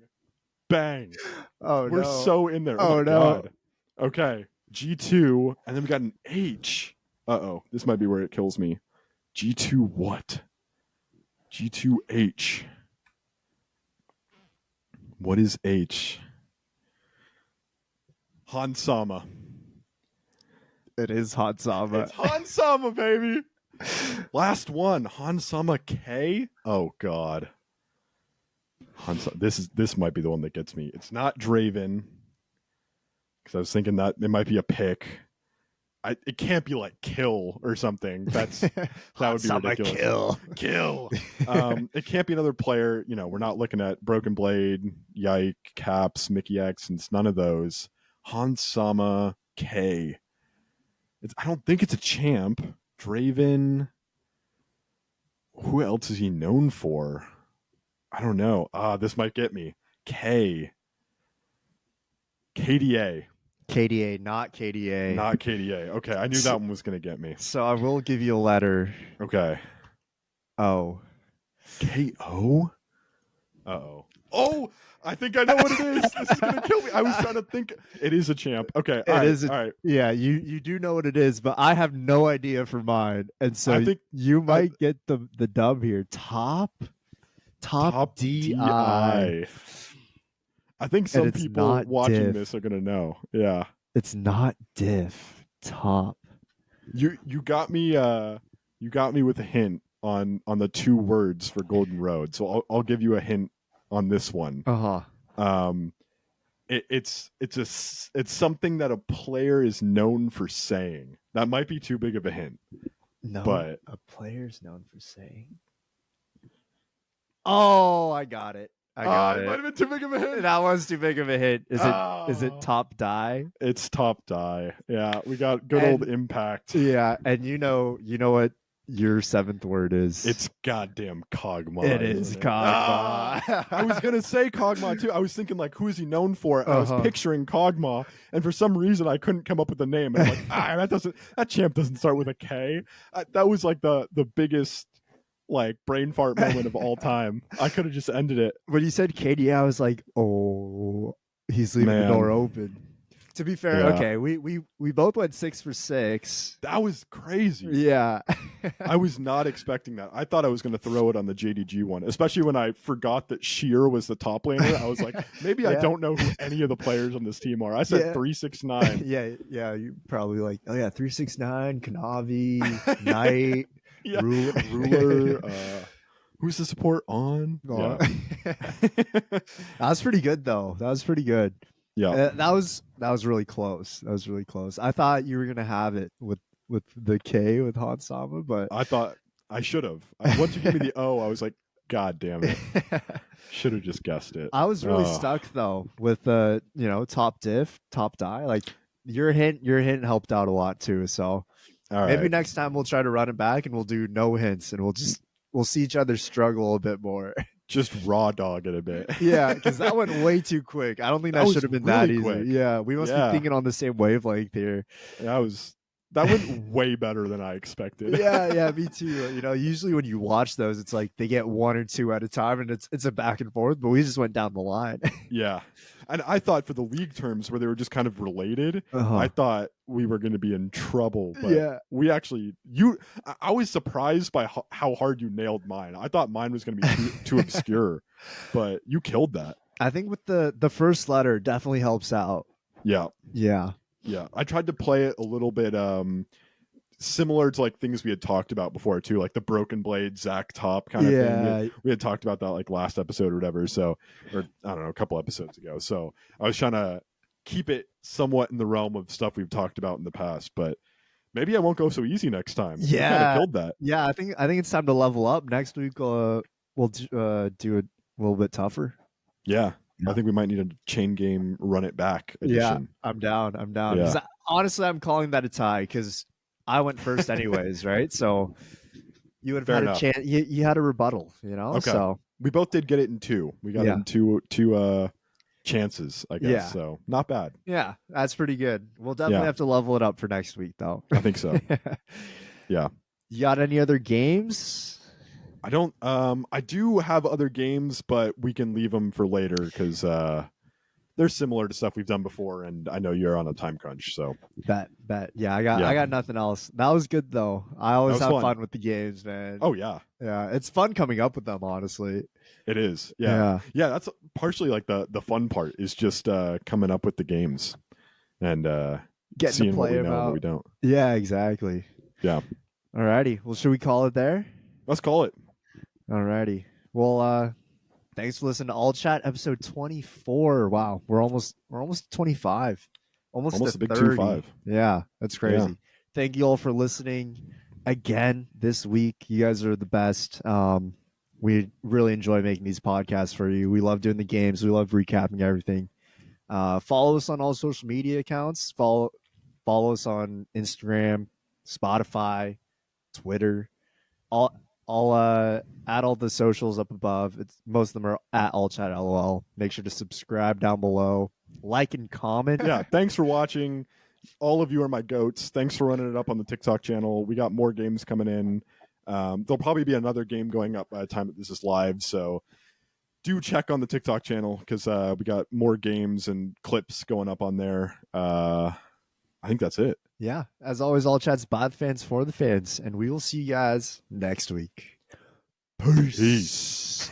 Bang. Oh, We're so in there. Oh no. God. Okay, G2, and then we got an H. Uh-oh, this might be where it kills me. G2 what? G2H. What is H? Hansama. It is Hansama. It's Hansama, baby. Last one, Hansama K. Oh God. This might be the one that gets me. It's not Draven, because I was thinking that it might be a pick. It can't be like Kill or something. That would be ridiculous. Kill. It can't be another player. You know, we're not looking at Broken Blade, Yike, Caps, Mickey X, and it's none of those. Hansama K. I don't think it's a champ. Draven. Who else is he known for? I don't know. This might get me. K. KDA. KDA, not KDA. Not KDA. Okay, I knew that one was going to get me. So I will give you a letter. Okay. O. KO? Uh-oh. Oh, I think I know what it is. This is going to kill me. I was trying to think. It is a champ. Okay, all right. Yeah, you do know what it is, but I have no idea for mine. And so I think you might get the dub here. Top DI. I think some people watching this are gonna know. Yeah, it's not diff. Top. You got me. You got me with a hint on the 2 words for Golden Road. So I'll give you a hint on this one. It's something that a player is known for saying. That might be too big of a hint. No, but a player's known for saying. Oh, I got it. It might have been too big of a hint. That was too big of a hint. Is it top die? It's top die. Yeah, we got good old Impact. Yeah, and you know what your 7th word is? It's goddamn Kog'Maw. It is Kog'Maw. I was gonna say Kog'Maw too. I was thinking like, who is he known for? I was picturing Kog'Maw, and for some reason I couldn't come up with a name. And I'm like, that champ doesn't start with a K. That was like the biggest like brain fart moment of all time. I could have just ended it. When you said KD, I was like, oh, he's leaving the door open. To be fair, okay, we both went 6 for 6. That was crazy. Yeah. I was not expecting that. I thought I was going to throw it on the JDG one, especially when I forgot that Sheer was the top laner. I was like, maybe I don't know who any of the players on this team are. I said 369. Yeah, you probably like, 369, Kanavi, Knight. Yeah. Ruler, who's the support on? Yeah. That was pretty good though. That was pretty good. Yeah. That was really close. That was really close. I thought you were gonna have it with the K with Hansama, but I thought I should have. Once you gave me the O, I was like, God damn it. Should have just guessed it. I was really stuck though with top diff, top die. Like your hint helped out a lot too. So maybe next time we'll try to run it back and we'll do no hints and we'll see each other struggle a bit more. Just raw dog it a bit. Yeah, because that went way too quick. I don't think that should have been really that easy. Quick. Yeah, we must be thinking on the same wavelength here. That was That went way better than I expected. Yeah, me too. You know, usually when you watch those, it's like they get 1 or 2 at a time, and it's a back and forth. But we just went down the line. Yeah, and I thought for the league terms where they were just kind of related, I thought we were going to be in trouble. But we actually, I was surprised by how hard you nailed mine. I thought mine was going to be too obscure, but you killed that. I think with the first letter definitely helps out. Yeah. Yeah. I tried to play it a little bit similar to like things we had talked about before too, like the Broken Blade Zach Top kind of thing. We had talked about that like last episode or whatever. So, or I don't know, a couple episodes ago. So I was trying to keep it somewhat in the realm of stuff we've talked about in the past, but maybe I won't go so easy next time. Yeah, kind of killed that. Yeah, I think it's time to level up. Next week, we'll do it a little bit tougher. Yeah. I think we might need a chain game run it back edition. Yeah, I'm down. Yeah. Honestly, I'm calling that a tie because I went first anyways, right? So you would have had a chance. You had a rebuttal, you know? Okay. So we both did get it in 2. We got it in two chances, I guess. Yeah. So not bad. Yeah, that's pretty good. We'll definitely have to level it up for next week, though. I think so. Yeah. You got any other games? I don't. I do have other games, but we can leave them for later because they're similar to stuff we've done before, and I know you're on a time crunch. So bet. Yeah, I got nothing else. That was good though. I always have fun with the games, man. Oh yeah, it's fun coming up with them. Honestly, it is. Yeah. That's partially like the fun part is just coming up with the games and getting seeing to play what we know and what we don't. Yeah, exactly. Yeah. Alrighty. Well, should we call it there? Let's call it. Alrighty. Well, thanks for listening to All Chat episode 24. Wow, we're almost 25. Almost a big 30. 25. Yeah, that's crazy. Yeah. Thank you all for listening again this week. You guys are the best. We really enjoy making these podcasts for you. We love doing the games. We love recapping everything. Follow us on all social media accounts. Follow us on Instagram, Spotify, Twitter. I'll add all the socials up above. Most of them are at All Chat LOL. Make sure to subscribe down below, like and comment. Yeah, thanks for watching. All of you are my goats. Thanks for running it up on the TikTok channel. We got more games coming in. There'll probably be another game going up by the time that this is live. So do check on the TikTok channel because we got more games and clips going up on there. I think that's it. Yeah, as always, All Chat's by the fans for the fans, and we will see you guys next week. Peace.